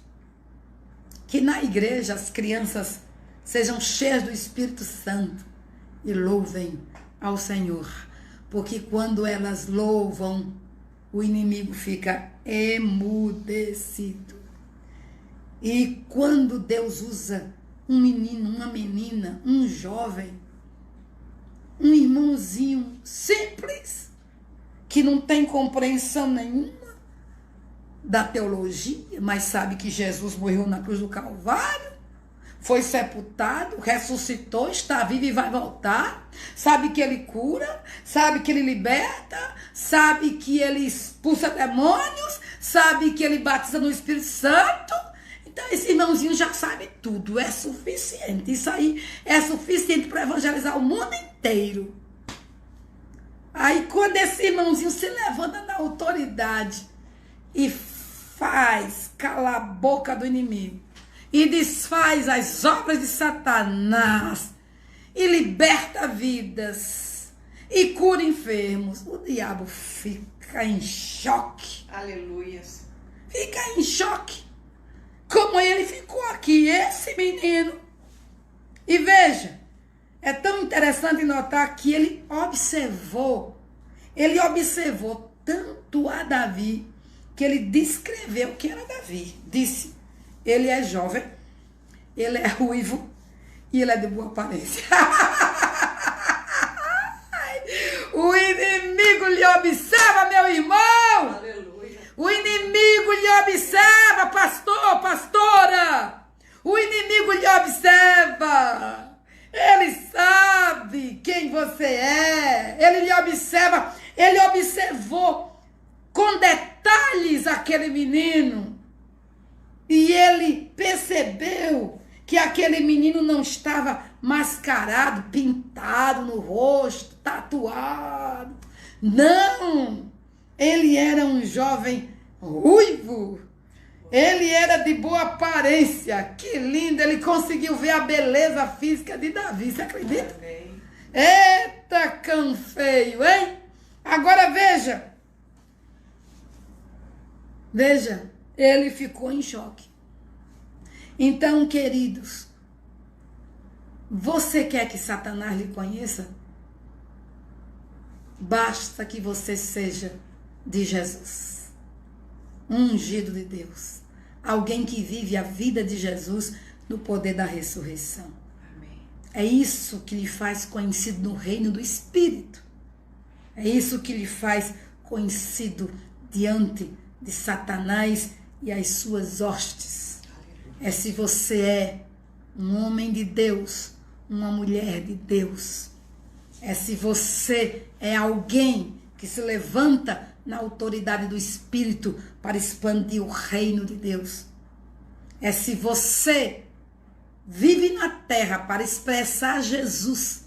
S2: que na igreja as crianças sejam cheias do Espírito Santo e louvem ao Senhor. Porque quando elas louvam, o inimigo fica emudecido. E quando Deus usa um menino, uma menina, um jovem, um irmãozinho simples, que não tem compreensão nenhuma da teologia, mas sabe que Jesus morreu na cruz do Calvário, foi sepultado, ressuscitou, está vivo e vai voltar, sabe que ele cura, sabe que ele liberta, sabe que ele expulsa demônios, sabe que ele batiza no Espírito Santo. Então esse irmãozinho já sabe tudo, é suficiente. Isso aí é suficiente para evangelizar o mundo inteiro. Aí quando esse irmãozinho se levanta na autoridade e faz calar a boca do inimigo, e desfaz as obras de Satanás, e liberta vidas, e cura enfermos, o diabo fica em choque.
S1: Aleluia.
S2: Fica em choque. Como ele ficou aqui, esse menino. E veja, é tão interessante notar que ele observou tanto a Davi, que ele descreveu que era Davi. Disse: ele é jovem, ele é ruivo e ele é de boa aparência. O inimigo lhe observa, meu irmão.
S1: Aleluia.
S2: O inimigo lhe observa, pastor, pastora. O inimigo lhe observa. Ele sabe quem você é. Ele lhe observa. Ele observou com detalhes aquele menino. E ele percebeu que aquele menino não estava mascarado, pintado no rosto, tatuado. Não! Ele era um jovem ruivo. Ele era de boa aparência. Que lindo! Ele conseguiu ver a beleza física de Davi. Você acredita? Eita, cão feio, hein? Agora veja. Veja, ele ficou em choque. Então, queridos, você quer que Satanás lhe conheça? Basta que você seja de Jesus, um ungido de Deus, alguém que vive a vida de Jesus no poder da ressurreição. Amém. É isso que lhe faz conhecido no reino do Espírito. É isso que lhe faz conhecido diante de Satanás e as suas hostes. É se você é um homem de Deus, uma mulher de Deus. É se você é alguém que se levanta na autoridade do Espírito para expandir o reino de Deus. É se você vive na terra para expressar Jesus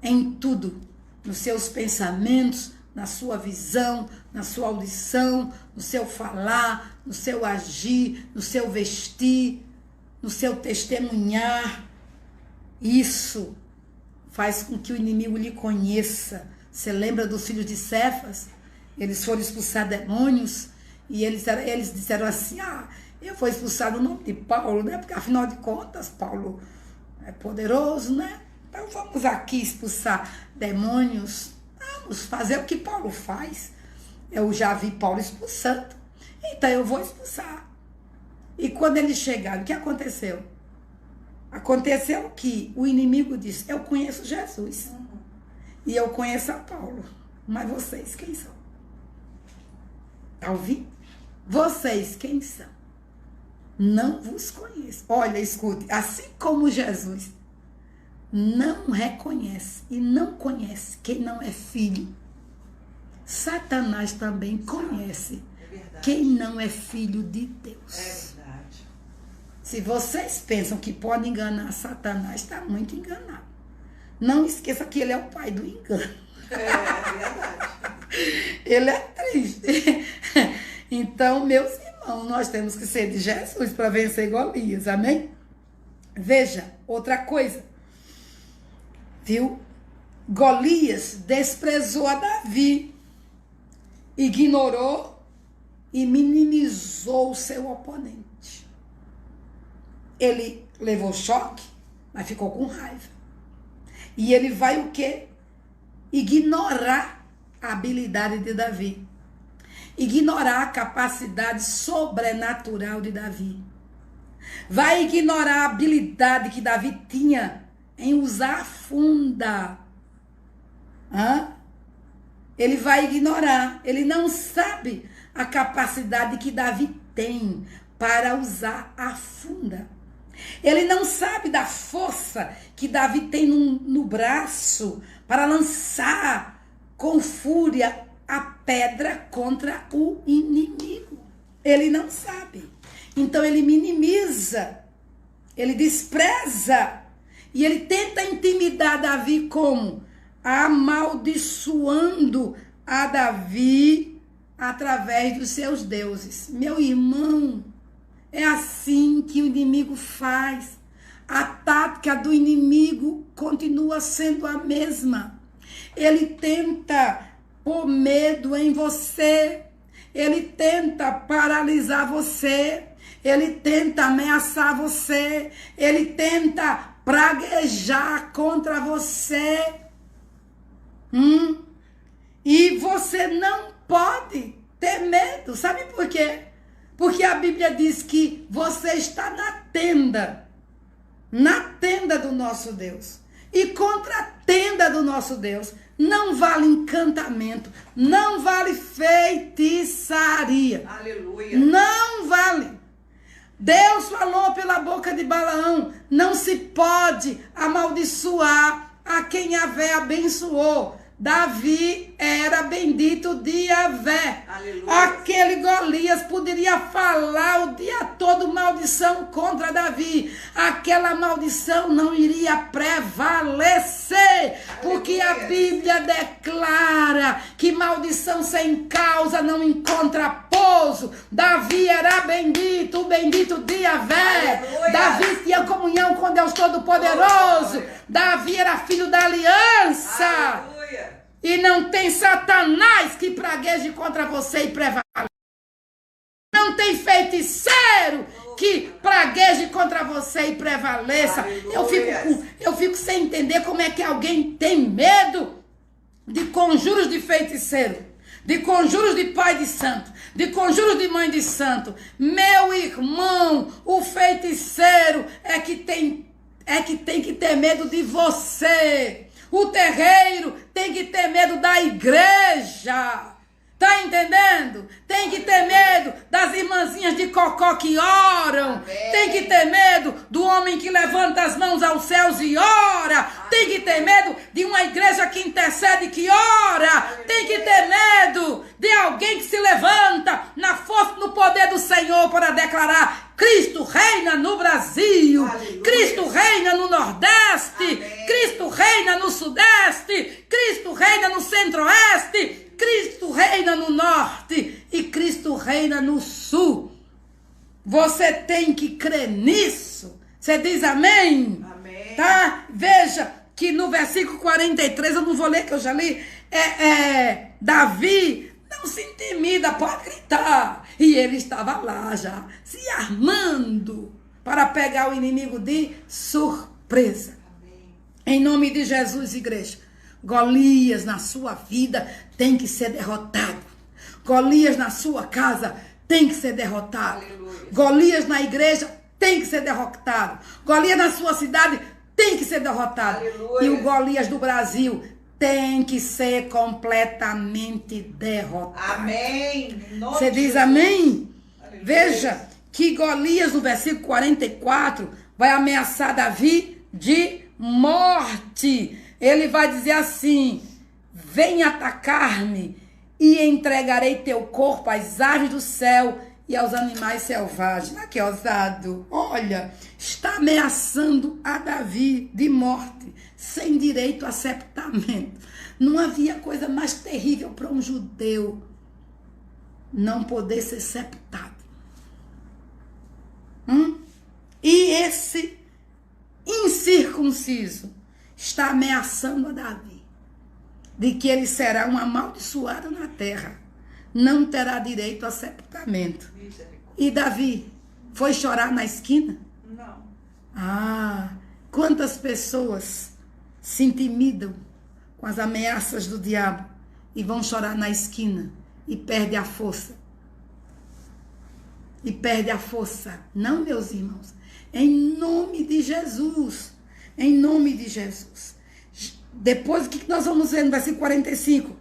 S2: em tudo, nos seus pensamentos, na sua visão, na sua audição, no seu falar, no seu agir, no seu vestir, no seu testemunhar. Isso faz com que o inimigo lhe conheça. Você lembra dos filhos de Cefas? Eles foram expulsar demônios e eles disseram assim, eu vou expulsar no nome de Paulo, né? Porque afinal de contas, Paulo é poderoso, né? Então vamos aqui expulsar demônios. Vamos fazer o que Paulo faz. Eu já vi Paulo expulsando, então eu vou expulsar. E quando eles chegaram, o que aconteceu? Aconteceu que o inimigo disse, eu conheço Jesus. E eu conheço a Paulo. Mas vocês quem são? Tá ouvindo? Vocês quem são? Não vos conheço. Olha, escute, assim como Jesus não reconhece e não conhece quem não é filho, Satanás também conhece quem não é filho de Deus.
S1: É verdade.
S2: Se vocês pensam que podem enganar Satanás, está muito enganado. Não esqueça que ele é o pai do engano.
S1: É verdade.
S2: Ele é triste. Então, meus irmãos, nós temos que ser de Jesus para vencer Golias, amém? Veja, outra coisa. Viu? Golias desprezou a Davi, ignorou e minimizou o seu oponente. Ele levou choque, mas ficou com raiva. E ele vai o quê? Ignorar a habilidade de Davi. Ignorar a capacidade sobrenatural de Davi. Vai ignorar a habilidade que Davi tinha em usar a funda. Ele vai ignorar. Ele não sabe a capacidade que Davi tem para usar a funda. Ele não sabe da força que Davi tem no braço para lançar com fúria a pedra contra o inimigo. Ele não sabe. Então ele minimiza, ele despreza. E ele tenta intimidar Davi como? Amaldiçoando a Davi através dos seus deuses. Meu irmão, é assim que o inimigo faz. A tática do inimigo continua sendo a mesma. Ele tenta pôr medo em você. Ele tenta paralisar você. Ele tenta ameaçar você. Ele tenta praguejar contra você. E você não pode ter medo. Sabe por quê? Porque a Bíblia diz que você está na tenda do nosso Deus. E contra a tenda do nosso Deus não vale encantamento, não vale feitiçaria.
S1: Aleluia.
S2: Não vale. Deus falou pela boca de Balaão, não se pode amaldiçoar a quem Yahvé abençoou. Davi era bendito de Yahvé.
S1: Aleluia.
S2: Aquele Golias poderia falar o dia todo maldição contra Davi. Aquela maldição não iria prevalecer, porque a Bíblia declara que maldição sem causa não encontra pouso. Davi era bendito, o bendito de Yahvé.
S1: Aleluia.
S2: Davi tinha comunhão com Deus Todo-Poderoso. Davi era filho da aliança.
S1: Aleluia.
S2: E não tem Satanás que pragueje contra você e prevaleça. Não tem feiticeiro que pragueje contra você e prevaleça. Eu fico sem entender como é que alguém tem medo de conjuros de feiticeiro, de conjuros de pai de santo, de conjuros de mãe de santo. Meu irmão, o feiticeiro é que tem que ter medo de você. O terreiro tem que ter medo da igreja. Tá entendendo? Tem que ter medo das irmãzinhas de cocó que oram.
S1: Amém.
S2: Tem que ter medo do homem que levanta as mãos aos céus e ora. Tem que ter medo de uma igreja que intercede, que ora. Tem que ter medo de alguém que se levanta na força, no poder do Senhor para declarar: Cristo reina no Brasil.
S1: Aleluia.
S2: Cristo reina no Nordeste.
S1: Amém.
S2: Cristo reina no Sudeste. Cristo reina no Centro-Oeste. Cristo reina no Norte. E Cristo reina no Sul. Você tem que crer nisso. Você diz amém?
S1: Amém.
S2: Tá? Veja que no versículo 43, eu não vou ler que eu já li, Davi não se intimida, pode gritar. E ele estava lá já, se armando para pegar o inimigo de surpresa.
S1: Amém.
S2: Em nome de Jesus, igreja, Golias na sua vida tem que ser derrotado. Golias na sua casa tem que ser derrotado.
S1: Aleluia.
S2: Golias na igreja tem que ser derrotado. Golias na sua cidade tem que ser derrotado.
S1: Aleluia.
S2: E o Golias do Brasil tem que ser completamente derrotado.
S1: Amém. Em nome
S2: Você
S1: de
S2: diz
S1: Jesus.
S2: amém?
S1: Aleluia.
S2: Veja que Golias, no versículo 44, vai ameaçar Davi de morte. Ele vai dizer assim: vem atacar-me e entregarei teu corpo às aves do céu e aos animais selvagens. Ah, que ousado. Olha, está ameaçando a Davi de morte, sem direito a sepultamento. Não havia coisa mais terrível para um judeu não poder ser sepultado. E esse incircunciso está ameaçando a Davi de que ele será um amaldiçoado na terra, não terá direito a sepultamento. E Davi foi chorar na esquina?
S1: Não.
S2: Ah, quantas pessoas se intimidam com as ameaças do diabo e vão chorar na esquina e perde a força. E perde a força. Não, meus irmãos. Em nome de Jesus. Em nome de Jesus. Depois, o que nós vamos ver no versículo 45?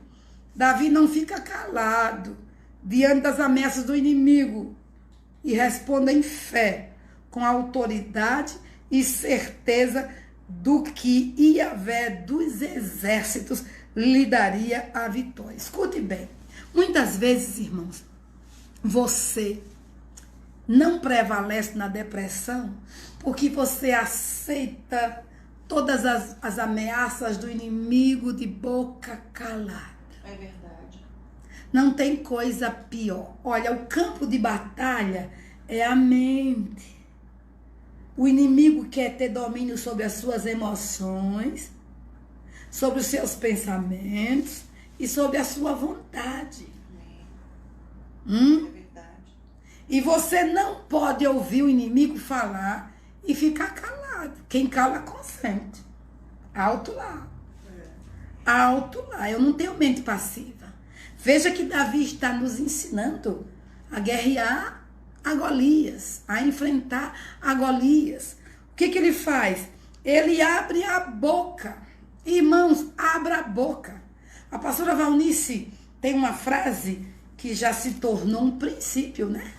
S2: Davi não fica calado diante das ameaças do inimigo e responde em fé, com autoridade e certeza do que Yahvé dos exércitos lhe daria a vitória. Escute bem. Muitas vezes, irmãos, você não prevalece na depressão porque você aceita todas as ameaças do inimigo de boca calada.
S1: É verdade.
S2: Não tem coisa pior. Olha, o campo de batalha é a mente. O inimigo quer ter domínio sobre as suas emoções, sobre os seus pensamentos e sobre a sua vontade.
S1: É verdade.
S2: E você não pode ouvir o inimigo falar e ficar calado. Quem cala, consente. Alto lá. Alto lá. Eu não tenho mente passiva. Veja que Davi está nos ensinando a guerrear a Golias, a enfrentar a Golias. O que ele faz? Ele abre a boca. Irmãos, abra a boca. A pastora Valnice tem uma frase que já se tornou um princípio, né?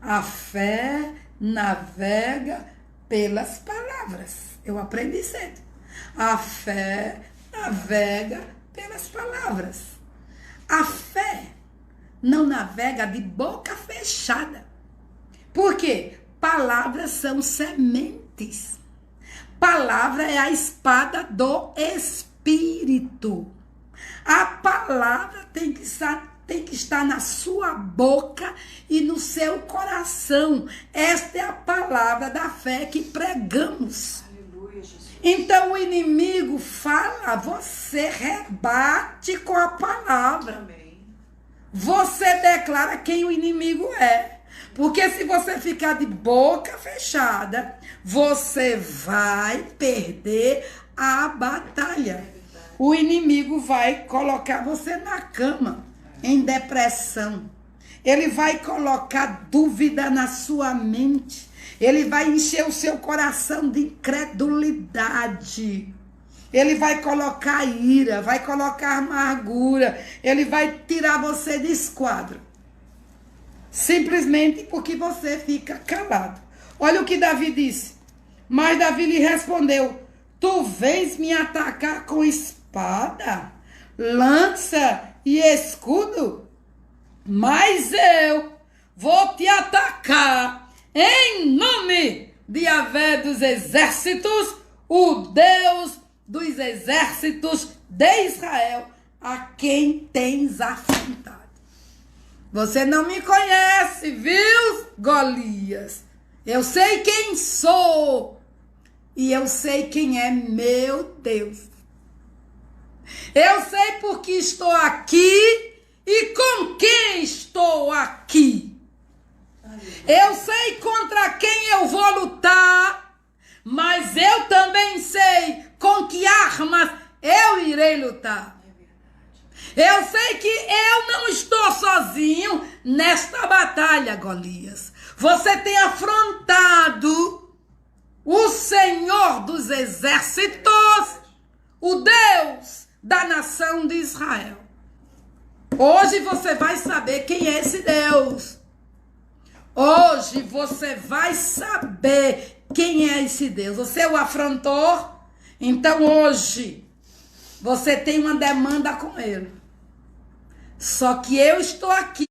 S2: A fé navega pelas palavras. Eu aprendi cedo. A fé navega pelas palavras. A fé não navega de boca fechada. Por quê? Palavras são sementes. Palavra é a espada do Espírito. A palavra tem que estar na sua boca e no seu coração. Esta é a palavra da fé que pregamos. Aleluia, Jesus. Então o inimigo fala, você rebate com a palavra. Amém. Você declara quem o inimigo é. Porque se você ficar de boca fechada, você vai perder a batalha. O inimigo vai colocar você na cama, em depressão. Ele vai colocar dúvida na sua mente. Ele vai encher o seu coração de incredulidade. Ele vai colocar ira, vai colocar amargura. Ele vai tirar você de esquadro. Simplesmente porque você fica calado. Olha o que Davi disse. Mas Davi lhe respondeu: tu vens me atacar com espada, lança e escudo? Mas eu vou te atacar em nome de Yahvé dos exércitos, o Deus dos exércitos de Israel, a quem tens afrontado. Você não me conhece, viu, Golias? Eu sei quem sou e eu sei quem é meu Deus. Eu sei porque estou aqui e com quem estou aqui. Eu sei contra quem eu vou lutar, mas eu também sei com que armas eu irei lutar. Eu sei que eu não estou sozinho nesta batalha, Golias. Você tem afrontado o Senhor dos exércitos, o Deus da nação de Israel. Hoje você vai saber quem é esse Deus. Hoje você vai saber quem é esse Deus. Você o afrontou? Então hoje você tem uma demanda com ele. Só que eu estou aqui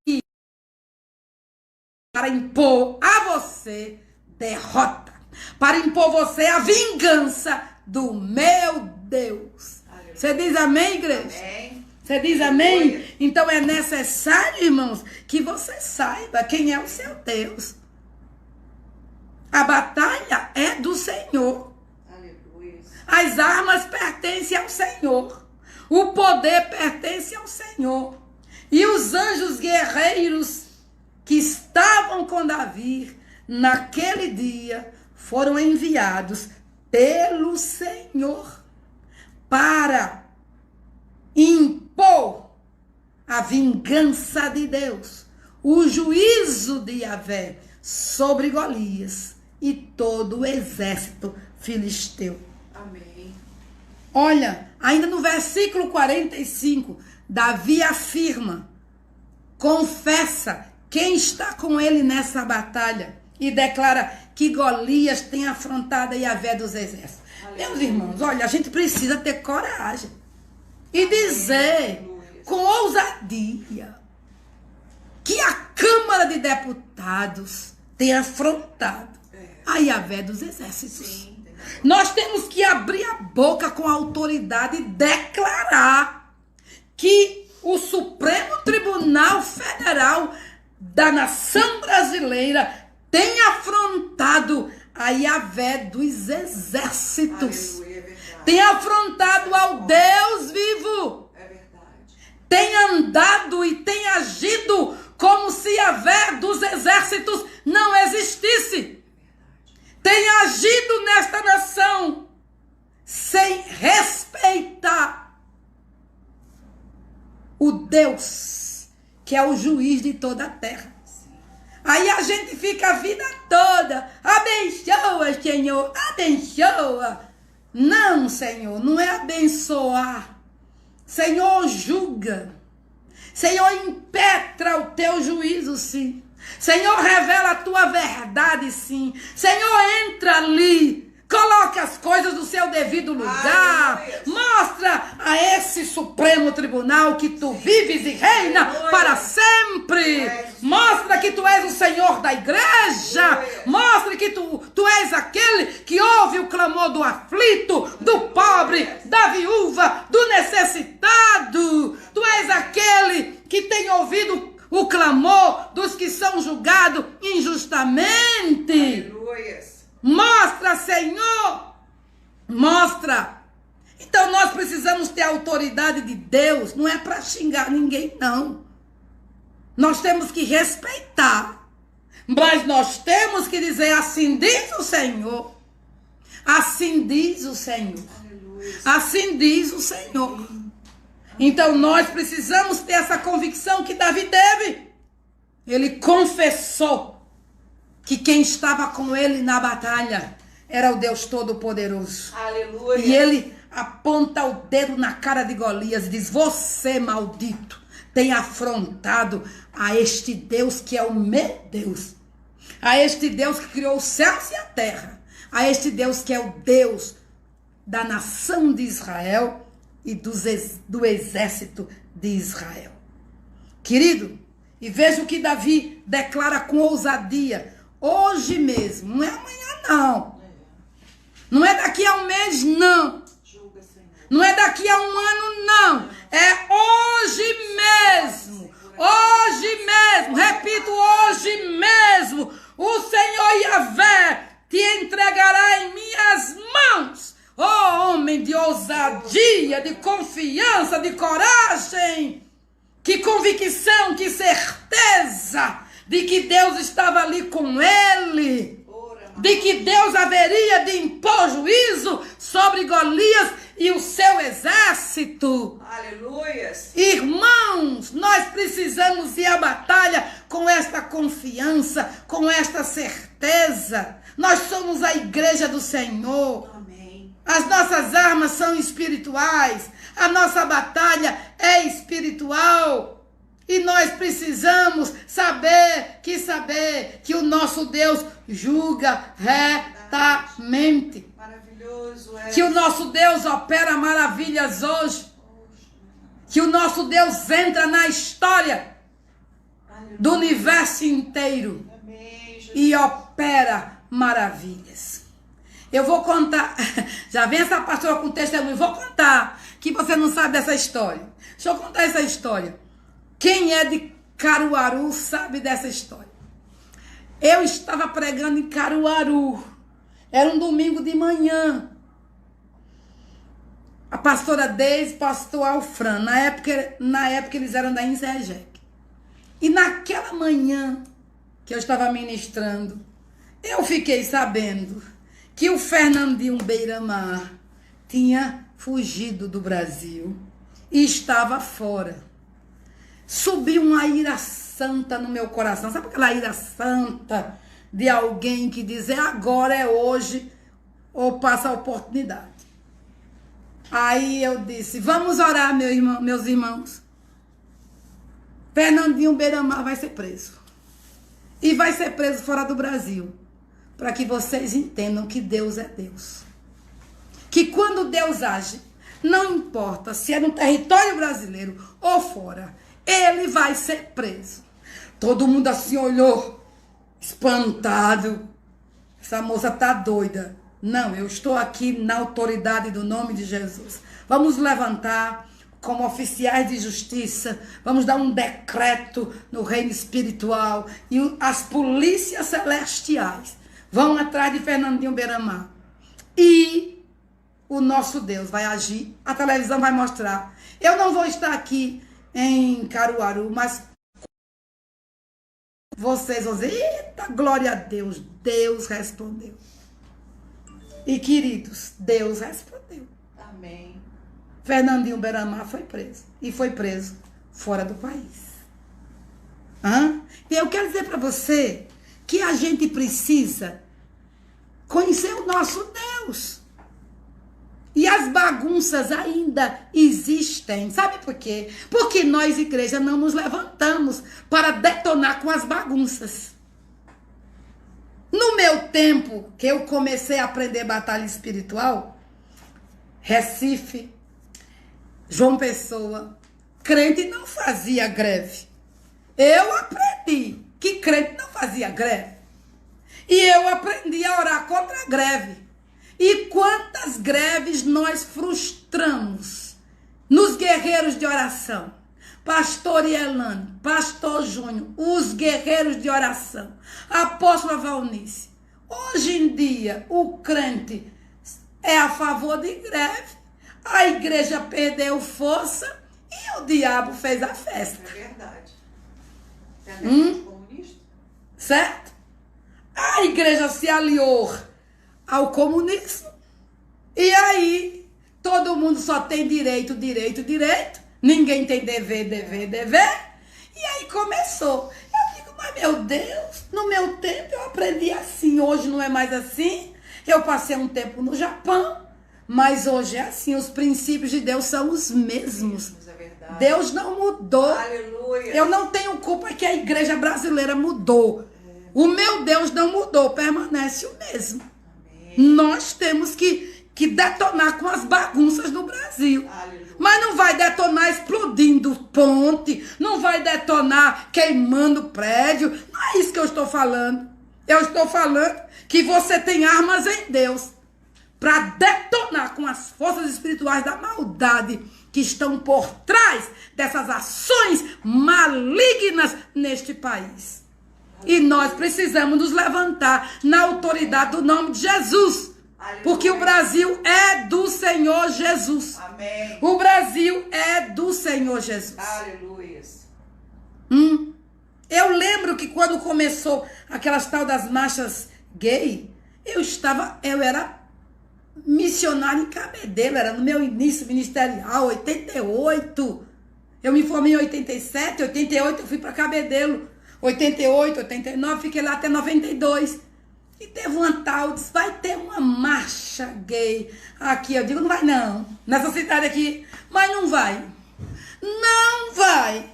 S2: para impor a você derrota. Para impor você a vingança do meu Deus. Aleluia. Você diz amém, igreja? Amém. Você diz amém? Aleluia. Então é necessário, irmãos, que você saiba quem é o seu Deus. A batalha é do Senhor. Aleluia. As armas pertencem ao Senhor. O poder pertence ao Senhor. E os anjos guerreiros que estavam com Davi naquele dia foram enviados pelo Senhor para impor a vingança de Deus, o juízo de Yahvé sobre Golias e todo o exército filisteu. Amém. Olha, ainda no versículo 45, Davi afirma, confessa quem está com ele nessa batalha e declara que Golias tem afrontado a Yahvé dos exércitos. Aleluia. Meus irmãos, olha, a gente precisa ter coragem e dizer com ousadia que a Câmara de Deputados tem afrontado a Yahvé dos exércitos. Sim. Nós temos que abrir a boca com autoridade e declarar que o Supremo Tribunal Federal da nação brasileira tem afrontado a Yahvé dos exércitos. Aleluia, tem afrontado ao Deus vivo. É verdade. Tem andado e tem agido como se Yahvé dos exércitos não existisse. Tem agido nesta nação sem respeitar o Deus que é o juiz de toda a terra. Aí a gente fica a vida toda, abençoa, Senhor, abençoa. Não, Senhor, não é abençoar. Senhor, julga. Senhor, impetra o teu juízo, sim. Senhor, revela a tua verdade, sim. Senhor, entra ali Coloque as coisas no seu devido lugar. Mostra a esse Supremo Tribunal que tu vives e reina para sempre. Mostra que tu és o Senhor da igreja. Mostra que tu és aquele que ouve o clamor do aflito, do pobre, da viúva, do necessitado. Tu és aquele que tem ouvido o clamor dos que são julgados injustamente.
S1: Aleluia.
S2: Mostra, Senhor. Mostra. Então nós precisamos ter a autoridade de Deus. Não é para xingar ninguém, não. Nós temos que respeitar. Mas nós temos que dizer: assim diz o Senhor. Assim diz o Senhor. Assim diz o Senhor. Então nós precisamos ter essa convicção que Davi teve. Ele confessou que quem estava com ele na batalha era o Deus Todo-Poderoso.
S1: Aleluia.
S2: E ele aponta o dedo na cara de Golias e diz: você, maldito, tem afrontado a este Deus que é o meu Deus. A este Deus que criou os céus e a terra. A este Deus que é o Deus da nação de Israel e do exército de Israel. Querido, e veja o que Davi declara com ousadia. Hoje mesmo, não é amanhã não. Não é daqui a um mês não. Não é daqui a um ano não. É hoje mesmo. Hoje mesmo. Repito, hoje mesmo. O Senhor Yahvé te entregará em minhas mãos. Oh, homem de ousadia, de confiança, de coragem. Que convicção, que certeza de que Deus estava ali com ele, de que Deus haveria de impor juízo sobre Golias e o seu exército.
S1: Aleluia.
S2: Irmãos, nós precisamos ir à batalha com esta confiança, com esta certeza. Nós somos a igreja do Senhor.
S1: Amém.
S2: As nossas armas são espirituais, a nossa batalha é espiritual. E nós precisamos saber que o nosso Deus julga retamente.
S1: Maravilhoso é.
S2: Que o nosso Deus opera maravilhas hoje. Que o nosso Deus entra na história do universo inteiro.
S1: Amém,
S2: E opera maravilhas. Eu vou contar. Já vem essa pastora com testemunho. Vou contar que você não sabe dessa história. Deixa eu contar essa história. Quem é de Caruaru sabe dessa história. Eu estava pregando em Caruaru. Era um domingo de manhã. A pastora Deise, pastor Alfran. Na época eles eram da Inserjec. E naquela manhã que eu estava ministrando, eu fiquei sabendo que o Fernandinho Beiramar tinha fugido do Brasil e estava fora. Subiu uma ira santa no meu coração. Sabe aquela ira santa de alguém que diz: agora é hoje ou passa a oportunidade? Aí eu disse: vamos orar, meus irmãos. Fernandinho Beiramar vai ser preso. E vai ser preso fora do Brasil. Para que vocês entendam que Deus é Deus. Que quando Deus age, não importa se é no território brasileiro ou fora, ele vai ser preso. Todo mundo assim olhou, espantado. Essa moça tá doida. Não, eu estou aqui na autoridade do nome de Jesus. Vamos levantar como oficiais de justiça. Vamos dar um decreto no reino espiritual. E as polícias celestiais vão atrás de Fernandinho Beiramar. E o nosso Deus vai agir. A televisão vai mostrar. Eu não vou estar aqui em Caruaru, mas vocês vão dizer: eita, glória a Deus, Deus respondeu. E queridos, Deus respondeu.
S1: Amém.
S2: Fernandinho Beiramar foi preso. E foi preso fora do país. E eu quero dizer para você que a gente precisa conhecer o nosso Deus. E as bagunças ainda existem. Sabe por quê? Porque nós, igreja, não nos levantamos para detonar com as bagunças. No meu tempo, que eu comecei a aprender batalha espiritual, Recife, João Pessoa, crente não fazia greve. Eu aprendi que crente não fazia greve. E eu aprendi a orar contra a greve. E quantas greves nós frustramos nos guerreiros de oração. Pastor Yelane, Pastor Júnior, os guerreiros de oração, Apóstola Valnice. Hoje em dia, o crente é a favor de greve, a igreja perdeu força e o diabo fez a festa.
S1: É verdade. Entendeu? Comunista?
S2: Certo? A igreja se aliou ao comunismo e aí todo mundo só tem direito, direito, direito. Ninguém tem dever, dever, dever. E aí começou. Eu digo, mas meu Deus, no meu tempo eu aprendi assim, hoje não é mais assim. Eu passei um tempo no Japão, mas hoje é assim, os princípios de Deus são os mesmos.
S1: É verdade.
S2: Deus não mudou.
S1: Aleluia.
S2: Eu não tenho culpa que a igreja brasileira mudou. O meu Deus não mudou, permanece o mesmo.
S1: Amém.
S2: Nós temos que detonar com as bagunças do Brasil.
S1: Aleluia.
S2: Mas não vai detonar explodindo ponte, não vai detonar queimando prédio. Não é isso que eu estou falando. Eu estou falando que você tem armas em Deus para detonar com as forças espirituais da maldade que estão por trás dessas ações malignas neste país. E nós precisamos nos levantar na autoridade do nome de Jesus.
S1: Aleluia.
S2: Porque o Brasil é do Senhor Jesus.
S1: Amém.
S2: O Brasil é do Senhor Jesus.
S1: Aleluia.
S2: Eu lembro que quando começou aquelas tal das marchas gay, eu era missionária em Cabedelo, era no meu início ministerial, 88. Eu me formei em 87, 88 eu fui para Cabedelo. 88, 89, fiquei lá até 92. E teve uma tal, disse, vai ter uma marcha gay aqui. Eu digo, não vai não, nessa cidade aqui. Mas não vai. Não vai.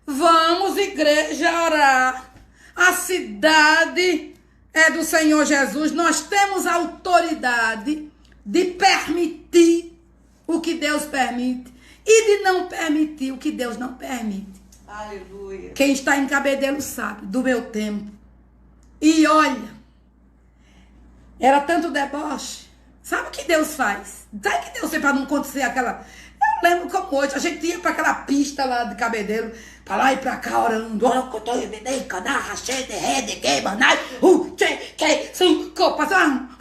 S2: Vamos, igreja, orar. A cidade é do Senhor Jesus. Nós temos autoridade de permitir o que Deus permite e de não permitir o que Deus não permite.
S1: Aleluia.
S2: Quem está em Cabedelo sabe do meu tempo. E olha, era tanto deboche. Sabe o que Deus faz? Sabe o que Deus fez para não acontecer aquela... Eu lembro como hoje, a gente ia para aquela pista lá de Cabedelo, para lá e para cá, orando.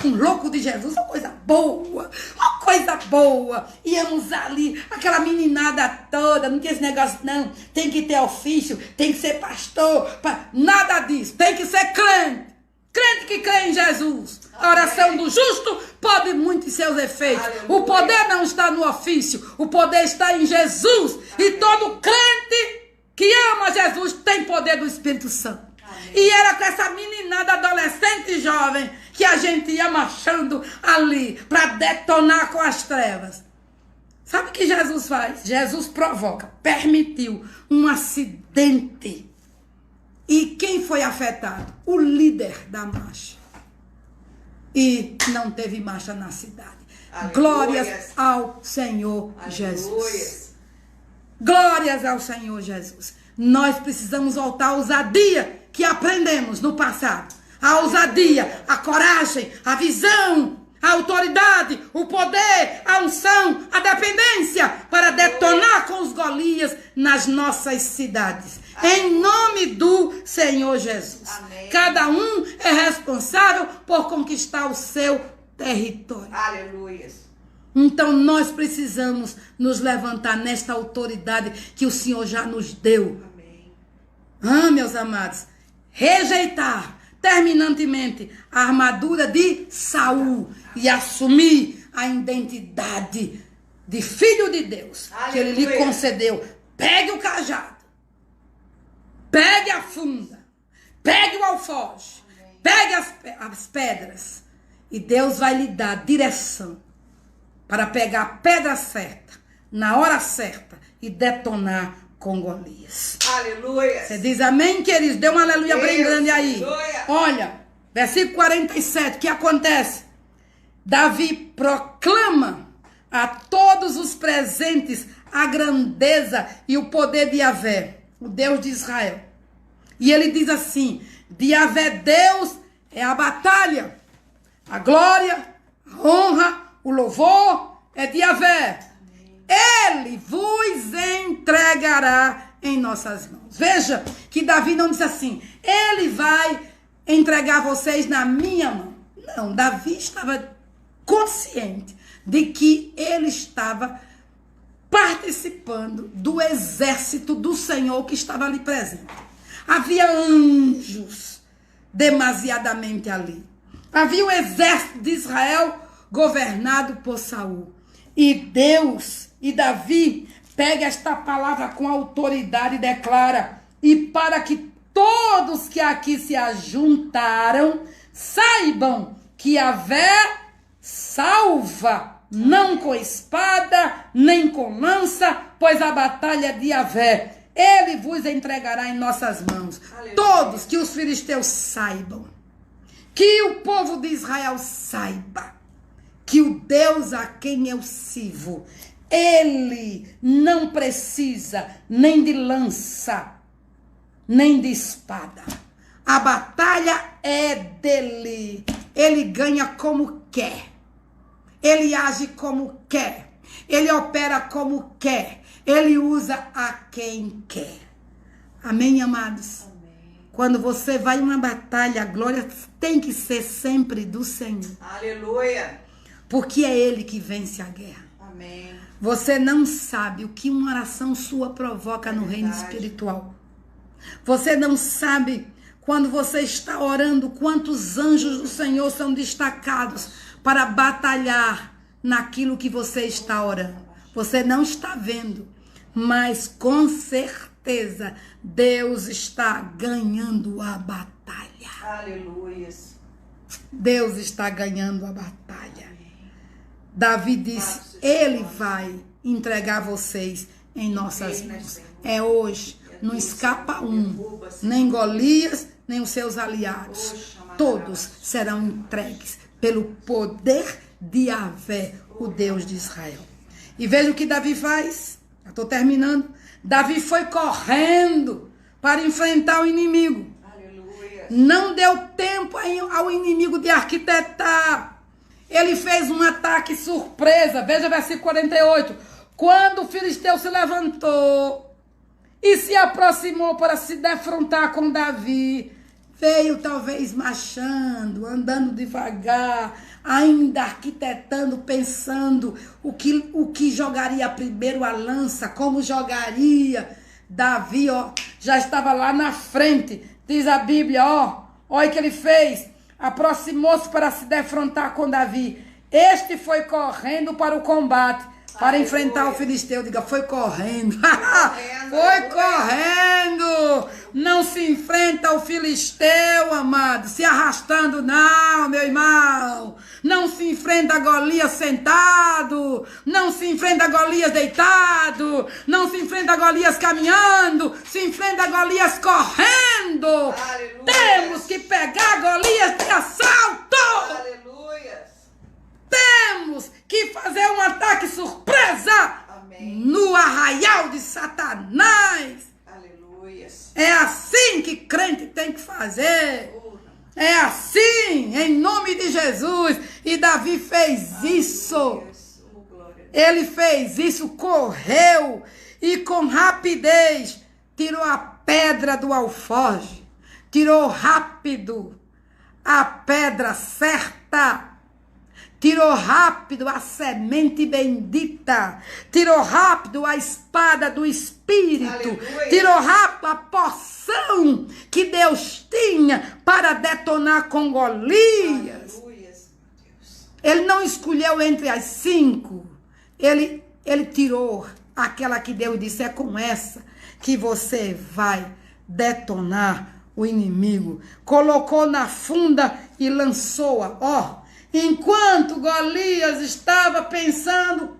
S2: Um louco de Jesus, uma coisa boa. Uma coisa boa. Íamos ali, aquela meninada toda, não tinha esse negócio não. Tem que ter ofício, tem que ser pastor. Nada disso, tem que ser crente. Crente que crê em Jesus. A oração do justo pode muito em seus efeitos. Aleluia. O poder não está no ofício. O poder está em Jesus. Amém. E todo crente que ama Jesus tem poder do Espírito Santo. Amém. E era com essa meninada adolescente e jovem que a gente ia marchando ali para detonar com as trevas. Sabe o que Jesus faz? Jesus provoca, permitiu um acidente. E quem foi afetado? O líder da marcha. E não teve marcha na cidade. Aleluia. Glórias ao Senhor. Aleluia. Jesus. Glórias ao Senhor Jesus. Nós precisamos voltar à ousadia que aprendemos no passado. A ousadia, a coragem, a visão, a autoridade, o poder, a unção, a dependência para detonar com os Golias nas nossas cidades. Em nome do Senhor Jesus. Amém. Cada um é responsável por conquistar o seu território.
S1: Aleluia.
S2: Então nós precisamos nos levantar nesta autoridade que o Senhor já nos deu. Amém. Meus amados, rejeitar terminantemente a armadura de Saul e assumir a identidade de filho de Deus. Aleluia. Que ele lhe concedeu. Pegue o cajado. Pegue a funda, pegue o alforje, pegue as pedras e Deus vai lhe dar direção para pegar a pedra certa, na hora certa e detonar com Golias.
S1: Aleluia.
S2: Você diz amém, queridos? Dê um aleluia bem grande aí.
S1: Aleluia.
S2: Olha, Versículo 47, o que acontece? Davi proclama a todos os presentes a grandeza e o poder de Yahvé, o Deus de Israel. E ele diz assim: de Yahvé Deus é a batalha, a glória, a honra, o louvor é de Yahvé. Ele vos entregará em nossas mãos. Veja que Davi não disse assim: ele vai entregar vocês na minha mão. Não, Davi estava consciente de que ele estava participando do exército do Senhor que estava ali presente. Havia anjos demasiadamente ali. Havia o exército de Israel governado por Saul. E Deus e Davi pega esta palavra com autoridade e declara: e para que todos que aqui se ajuntaram saibam que Yahvé salva, não com espada, nem com lança, pois a batalha é de Yahvé. Ele vos entregará em nossas mãos. Aleluia. Todos, que os filisteus saibam, que o povo de Israel saiba, que o Deus a quem eu sirvo, ele não precisa nem de lança, nem de espada. A batalha é dele. Ele ganha como quer. Ele age como quer. Ele opera como quer. Ele usa a quem quer. Amém, amados? Amém. Quando você vai em uma batalha, a glória tem que ser sempre do Senhor.
S1: Aleluia.
S2: Porque é Ele que vence a guerra.
S1: Amém.
S2: Você não sabe o que uma oração sua provoca no reino espiritual. Você não sabe, quando você está orando, quantos anjos do Senhor são destacados para batalhar naquilo que você está orando. Você não está vendo, mas com certeza Deus está ganhando a batalha.
S1: Aleluia.
S2: Deus está ganhando a batalha. Davi disse: ele vai entregar vocês em nossas mãos. É hoje. Não escapa um, nem Golias, nem os seus aliados. Todos serão entregues pelo poder de Yahvé, o Deus de Israel. E veja o que Davi faz. Eu estou terminando. Davi foi correndo para enfrentar o inimigo. Aleluia. Não deu tempo ao inimigo de arquitetar. Ele fez um ataque surpresa. Veja o versículo 48. Quando o filisteu se levantou e se aproximou para se defrontar com Davi, veio talvez marchando, andando devagar, ainda arquitetando, pensando o que jogaria primeiro a lança, como jogaria. Davi, já estava lá na frente, diz a Bíblia, olha o que ele fez, aproximou-se para se defrontar com Davi. Este foi correndo para o combate, para enfrentar o filisteu. Diga, foi correndo. Foi correndo. Não se enfrenta o filisteu, amado, se arrastando, não, meu irmão. Não se enfrenta Golias sentado. Não se enfrenta Golias deitado. Não se enfrenta Golias caminhando. Se enfrenta Golias correndo. Aleluia. Temos que pegar Golias de assalto. Aleluia. Temos que fazer um ataque surpresa. Amém. No arraial de Satanás. Aleluia. É assim que crente tem que fazer. É assim, em nome de Jesus. E Davi fez isso. Ele fez isso, correu e com rapidez tirou a pedra do alforje. Tirou rápido a pedra certa. Tirou rápido a semente bendita. Tirou rápido a espada do Espírito. Aleluia. Tirou rápido a porção que Deus tinha para detonar com Golias. Aleluia. Ele não escolheu entre as 5. Ele tirou aquela que Deus disse: é com essa que você vai detonar o inimigo. Colocou na funda e lançou-a. Enquanto Golias estava pensando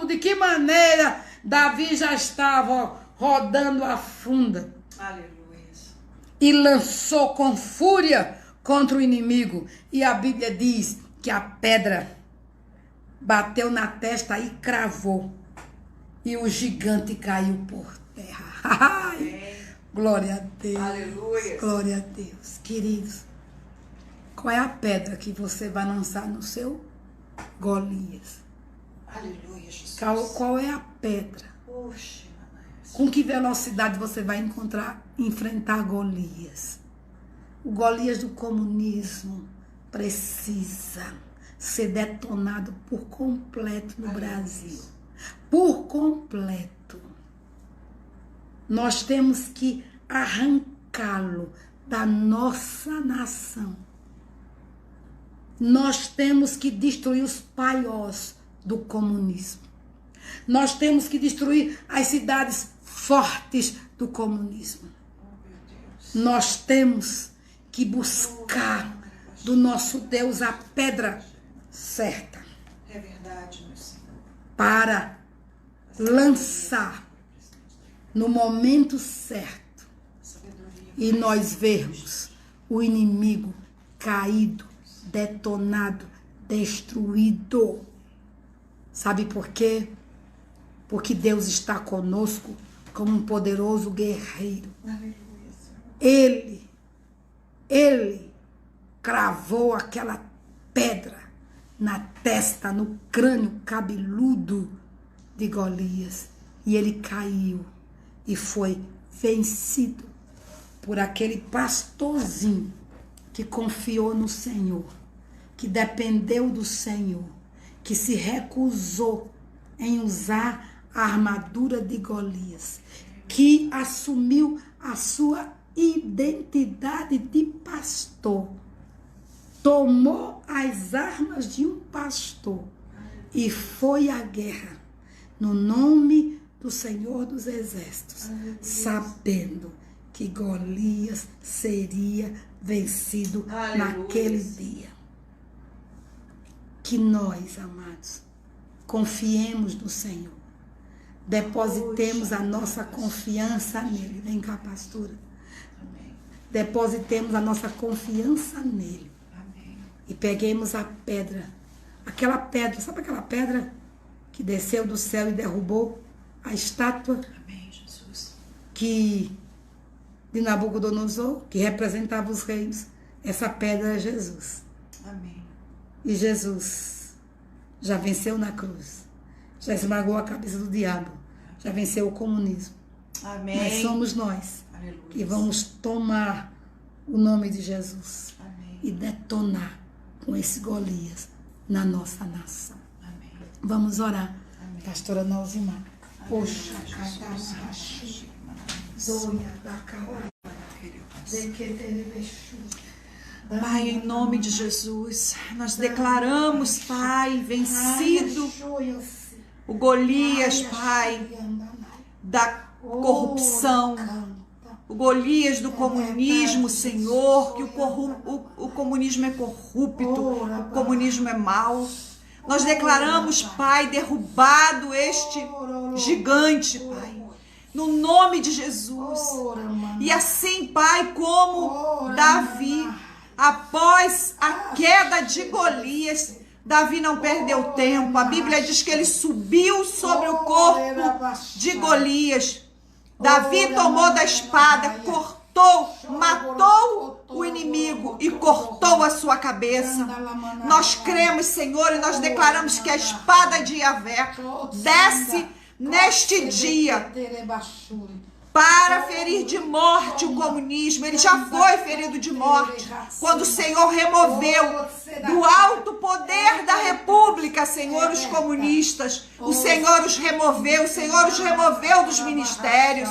S2: de que maneira, Davi já estava rodando a funda. Aleluia. E lançou com fúria contra o inimigo. E a Bíblia diz que a pedra bateu na testa e cravou. E o gigante caiu por terra. Glória a Deus.
S1: Aleluia.
S2: Glória a Deus. Queridos, qual é a pedra que você vai lançar no seu Golias?
S1: Aleluia, Jesus.
S2: Qual é a pedra?
S1: Oxe,
S2: Com que velocidade você vai enfrentar Golias? O Golias do comunismo precisa ser detonado por completo no Brasil. Por completo. Nós temos que arrancá-lo da nossa nação. Nós temos que destruir os paiós do comunismo. Nós temos que destruir as cidades fortes do comunismo. Nós temos que buscar do nosso Deus a pedra certa.
S1: é verdade, meu Senhor.
S2: Para lançar no momento certo e nós vermos o inimigo caído, detonado, destruído. Sabe por quê? Porque Deus está conosco como um poderoso guerreiro. Ele cravou aquela pedra na testa, no crânio cabeludo de Golias. E ele caiu e foi vencido por aquele pastorzinho que confiou no Senhor, que dependeu do Senhor, que se recusou em usar a armadura de Golias, que assumiu a sua identidade de pastor, tomou as armas de um pastor e foi à guerra no nome do Senhor dos Exércitos, sabendo que Golias seria vencido naquele dia. Que nós, amados, confiemos no Senhor, depositemos a nossa confiança nele. Vem cá, pastora. Depositemos a nossa confiança nele. E peguemos a pedra, aquela pedra, sabe aquela pedra que desceu do céu e derrubou a estátua de Nabucodonosor, que representava os reinos? Essa pedra é Jesus.
S1: Amém.
S2: E Jesus já venceu na cruz, já esmagou a cabeça do diabo, já venceu o comunismo.
S1: Amém.
S2: Mas somos nós que vamos tomar o nome de Jesus e detonar com esse Golias na nossa nação.
S1: Amém.
S2: Vamos orar.
S1: Amém.
S2: Pastora Nalzimar. Poxa,
S1: Pai, em nome de Jesus, nós declaramos, Pai, vencido o Golias, Pai, da corrupção, o Golias do comunismo, Senhor, que o comunismo é corrupto, o comunismo é mau. Nós declaramos, Pai, derrubado este gigante, Pai, no nome de Jesus. E assim, Pai, como Davi, após a queda de Golias, Davi não perdeu tempo. A Bíblia diz que ele subiu sobre o corpo de Golias. Davi tomou da espada, cortou, matou o inimigo e cortou a sua cabeça. Nós cremos, Senhor, e nós declaramos que a espada de Yahvé desce neste dia para ferir de morte o comunismo. Ele já foi ferido de morte quando o Senhor removeu do alto poder da república, Senhor, os comunistas. O Senhor os removeu, o Senhor os removeu dos ministérios.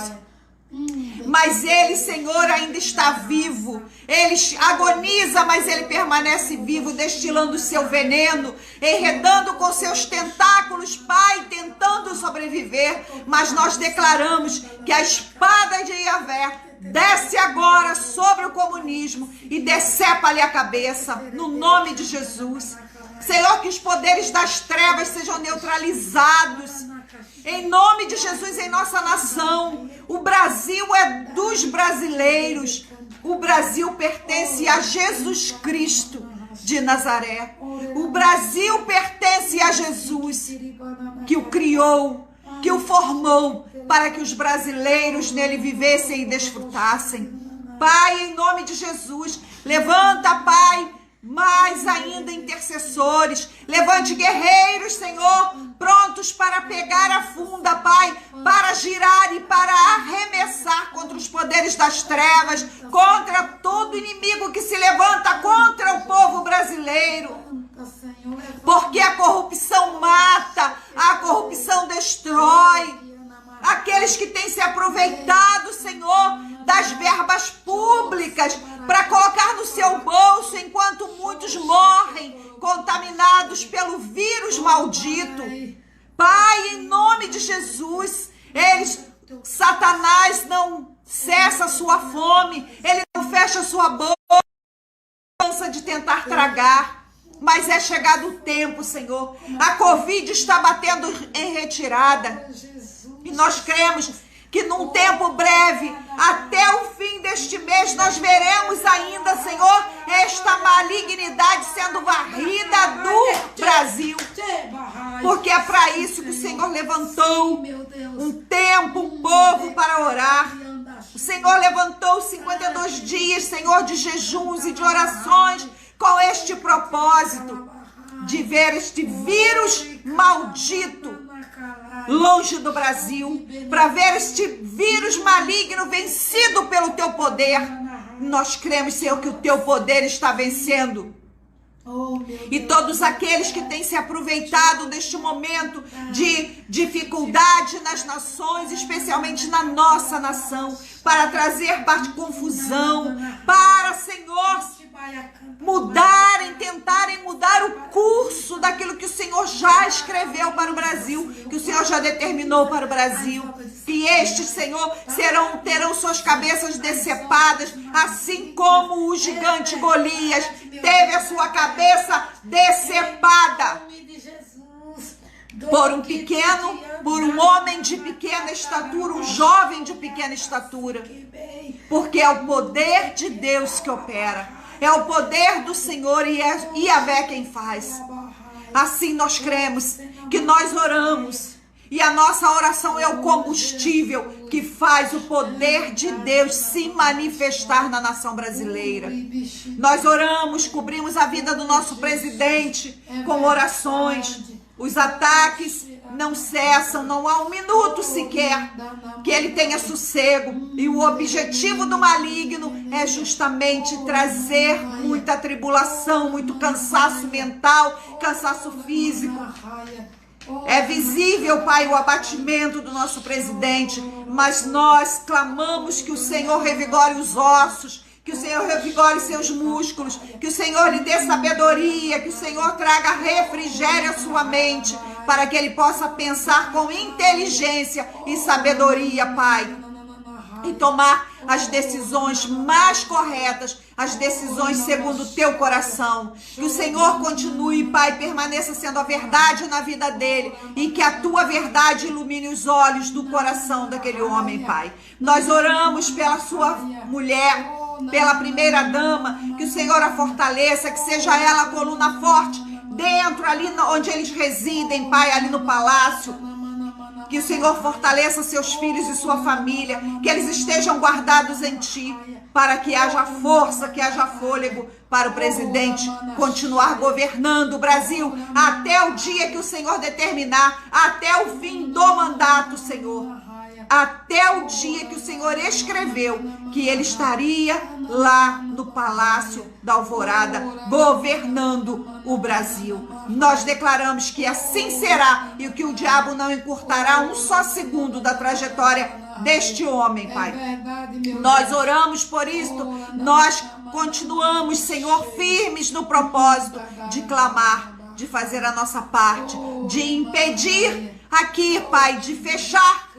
S1: Mas ele, Senhor, ainda está vivo. Ele agoniza, mas ele permanece vivo, destilando o seu veneno, enredando com seus tentáculos, Pai, tentando sobreviver. Mas nós declaramos que a espada de Yahvé desce agora sobre o comunismo e decepa-lhe a cabeça, no nome de Jesus. Senhor, que os poderes das trevas sejam neutralizados. Em nome de Jesus, em nossa nação. O Brasil é dos brasileiros. O Brasil pertence a Jesus Cristo de Nazaré. O Brasil pertence a Jesus, que o criou, que o formou, para que os brasileiros nele vivessem e desfrutassem. Pai, em nome de Jesus, levanta, Pai, mais ainda intercessores, levante guerreiros, Senhor, prontos para pegar a funda, Pai, para girar e para arremessar contra os poderes das trevas, contra todo inimigo que se levanta contra o povo brasileiro. Porque a corrupção mata, a corrupção destrói. Aqueles que têm se aproveitado, Senhor, das verbas públicas para colocar no seu bolso, enquanto muitos morrem contaminados pelo vírus maldito. Pai, em nome de Jesus, Satanás não cessa a sua fome, ele não fecha a sua boca, cansa de tentar tragar. Mas é chegado o tempo, Senhor. A Covid está batendo em retirada. E nós cremos que num tempo breve, até o fim deste mês, nós veremos ainda, Senhor, esta malignidade sendo varrida do Brasil. Porque é para isso que o Senhor levantou um tempo, um povo para orar. O Senhor levantou 52 dias, Senhor, de jejuns e de orações, com este propósito de ver este vírus maldito longe do Brasil, para ver este vírus maligno vencido pelo teu poder. Nós cremos, Senhor, que o teu poder está vencendo. E todos aqueles que têm se aproveitado deste momento de dificuldade nas nações, especialmente na nossa nação, para trazer confusão, para, Senhor, tentarem mudar o curso daquilo que o Senhor já escreveu para o Brasil, que o Senhor já determinou para o Brasil, que estes, Senhor, terão suas cabeças decepadas, assim como o gigante Golias teve a sua cabeça decepada por um homem de pequena estatura, um jovem de pequena estatura, porque é o poder de Deus que opera. É o poder do Senhor e é Yahvé quem faz. Assim nós cremos que nós oramos. E a nossa oração é o combustível que faz o poder de Deus se manifestar na nação brasileira. Nós oramos, cobrimos a vida do nosso presidente com orações. Os ataques não cessam, não há um minuto sequer que ele tenha sossego. E o objetivo do maligno é justamente trazer muita tribulação, muito cansaço mental, cansaço físico. É visível, Pai, o abatimento do nosso presidente, mas nós clamamos que o Senhor revigore os ossos, que o Senhor revigore seus músculos, que o Senhor lhe dê sabedoria, que o Senhor traga refrigério à sua mente, para que ele possa pensar com inteligência e sabedoria, Pai, e tomar as decisões mais corretas, as decisões segundo o teu coração. Que o Senhor continue, Pai, permaneça sendo a verdade na vida dele, e que a tua verdade ilumine os olhos do coração daquele homem, Pai. Nós oramos pela sua mulher, pela primeira dama, que o Senhor a fortaleça, que seja ela a coluna forte dentro, ali onde eles residem, Pai, ali no palácio. Que o Senhor fortaleça seus filhos e sua família, que eles estejam guardados em Ti, para que haja força, que haja fôlego para o presidente continuar governando o Brasil até o dia que o Senhor determinar, até o fim do mandato, Senhor. Até o dia que o Senhor escreveu que ele estaria lá no Palácio da Alvorada, governando o Brasil. Nós declaramos que assim será, e que o diabo não encurtará um só segundo da trajetória deste homem, Pai. Nós oramos por isto, nós continuamos, Senhor, firmes no propósito de clamar, de fazer a nossa parte, de impedir aqui, Pai, de fechar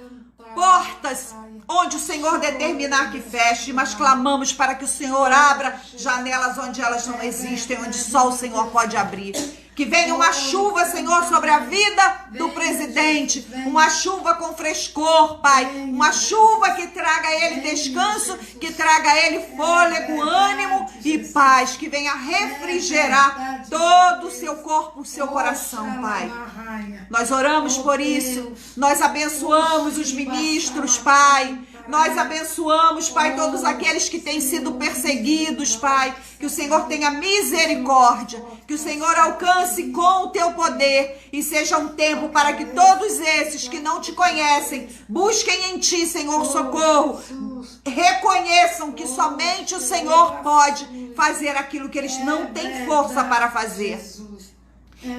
S1: portas onde o Senhor determinar que feche, mas clamamos para que o Senhor abra janelas onde elas não existem, onde só o Senhor pode abrir. Que venha uma chuva, Senhor, sobre a vida do presidente. Uma chuva com frescor, Pai. Uma chuva que traga a ele descanso, que traga a ele fôlego, ânimo e paz. Que venha refrigerar todo o seu corpo, o seu coração, Pai. Nós oramos por isso. Nós abençoamos os ministros, Pai. Nós abençoamos, Pai, todos aqueles que têm sido perseguidos, Pai. Que o Senhor tenha misericórdia. Que o Senhor alcance com o teu poder. E seja um tempo para que todos esses que não te conhecem busquem em ti, Senhor, socorro. Reconheçam que somente o Senhor pode fazer aquilo que eles não têm força para fazer.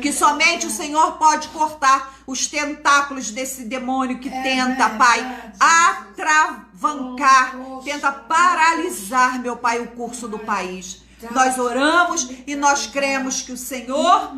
S1: Que somente o Senhor pode cortar os tentáculos desse demônio que tenta, Pai, atravancar, tenta paralisar, meu Pai, o curso do país. Nós oramos e nós cremos que o Senhor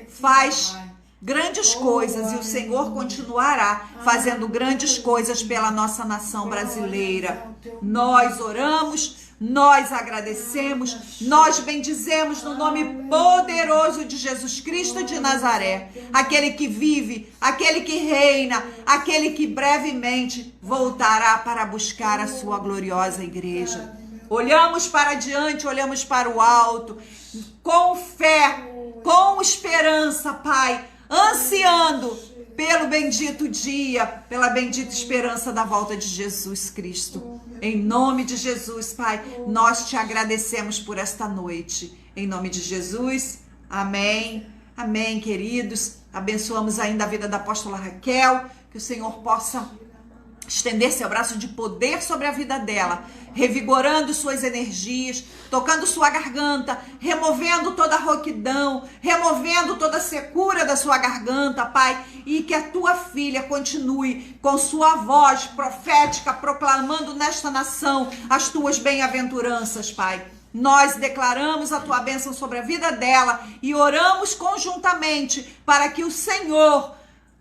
S1: faz grandes coisas e o Senhor continuará fazendo grandes coisas pela nossa nação brasileira. Nós oramos. Nós agradecemos, nós bendizemos no nome poderoso de Jesus Cristo de Nazaré, aquele que vive, aquele que reina, aquele que brevemente voltará para buscar a sua gloriosa igreja. Olhamos para diante, olhamos para o alto, com fé, com esperança, Pai, ansiando pelo bendito dia, pela bendita esperança da volta de Jesus Cristo. Em nome de Jesus, Pai, nós te agradecemos por esta noite. Em nome de Jesus, amém. Amém, queridos. Abençoamos ainda a vida da apóstola Raquel, que o Senhor possa estender seu braço de poder sobre a vida dela, revigorando suas energias, tocando sua garganta, removendo toda a rouquidão, removendo toda a secura da sua garganta, Pai, e que a tua filha continue com sua voz profética, proclamando nesta nação as tuas bem-aventuranças, Pai. Nós declaramos a tua bênção sobre a vida dela e oramos conjuntamente para que o Senhor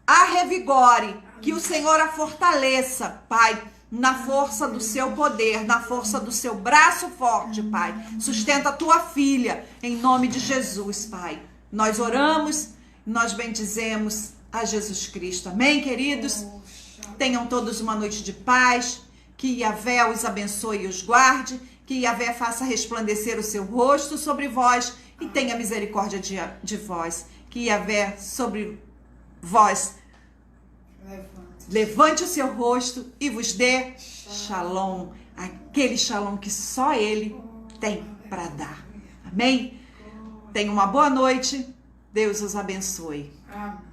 S1: a revigore, que o Senhor a fortaleça, Pai, na força do seu poder, na força do seu braço forte, Pai. Sustenta a tua filha, em nome de Jesus, Pai. Nós oramos, nós bendizemos a Jesus Cristo. Amém, queridos? Tenham todos uma noite de paz, que Yahvé os abençoe e os guarde, que Yahvé faça resplandecer o seu rosto sobre vós e tenha misericórdia de vós. Que Yahvé sobre vós levante o seu rosto e vos dê shalom, aquele shalom que só Ele tem para dar. Amém? Tenham uma boa noite. Deus os abençoe.
S2: Amém.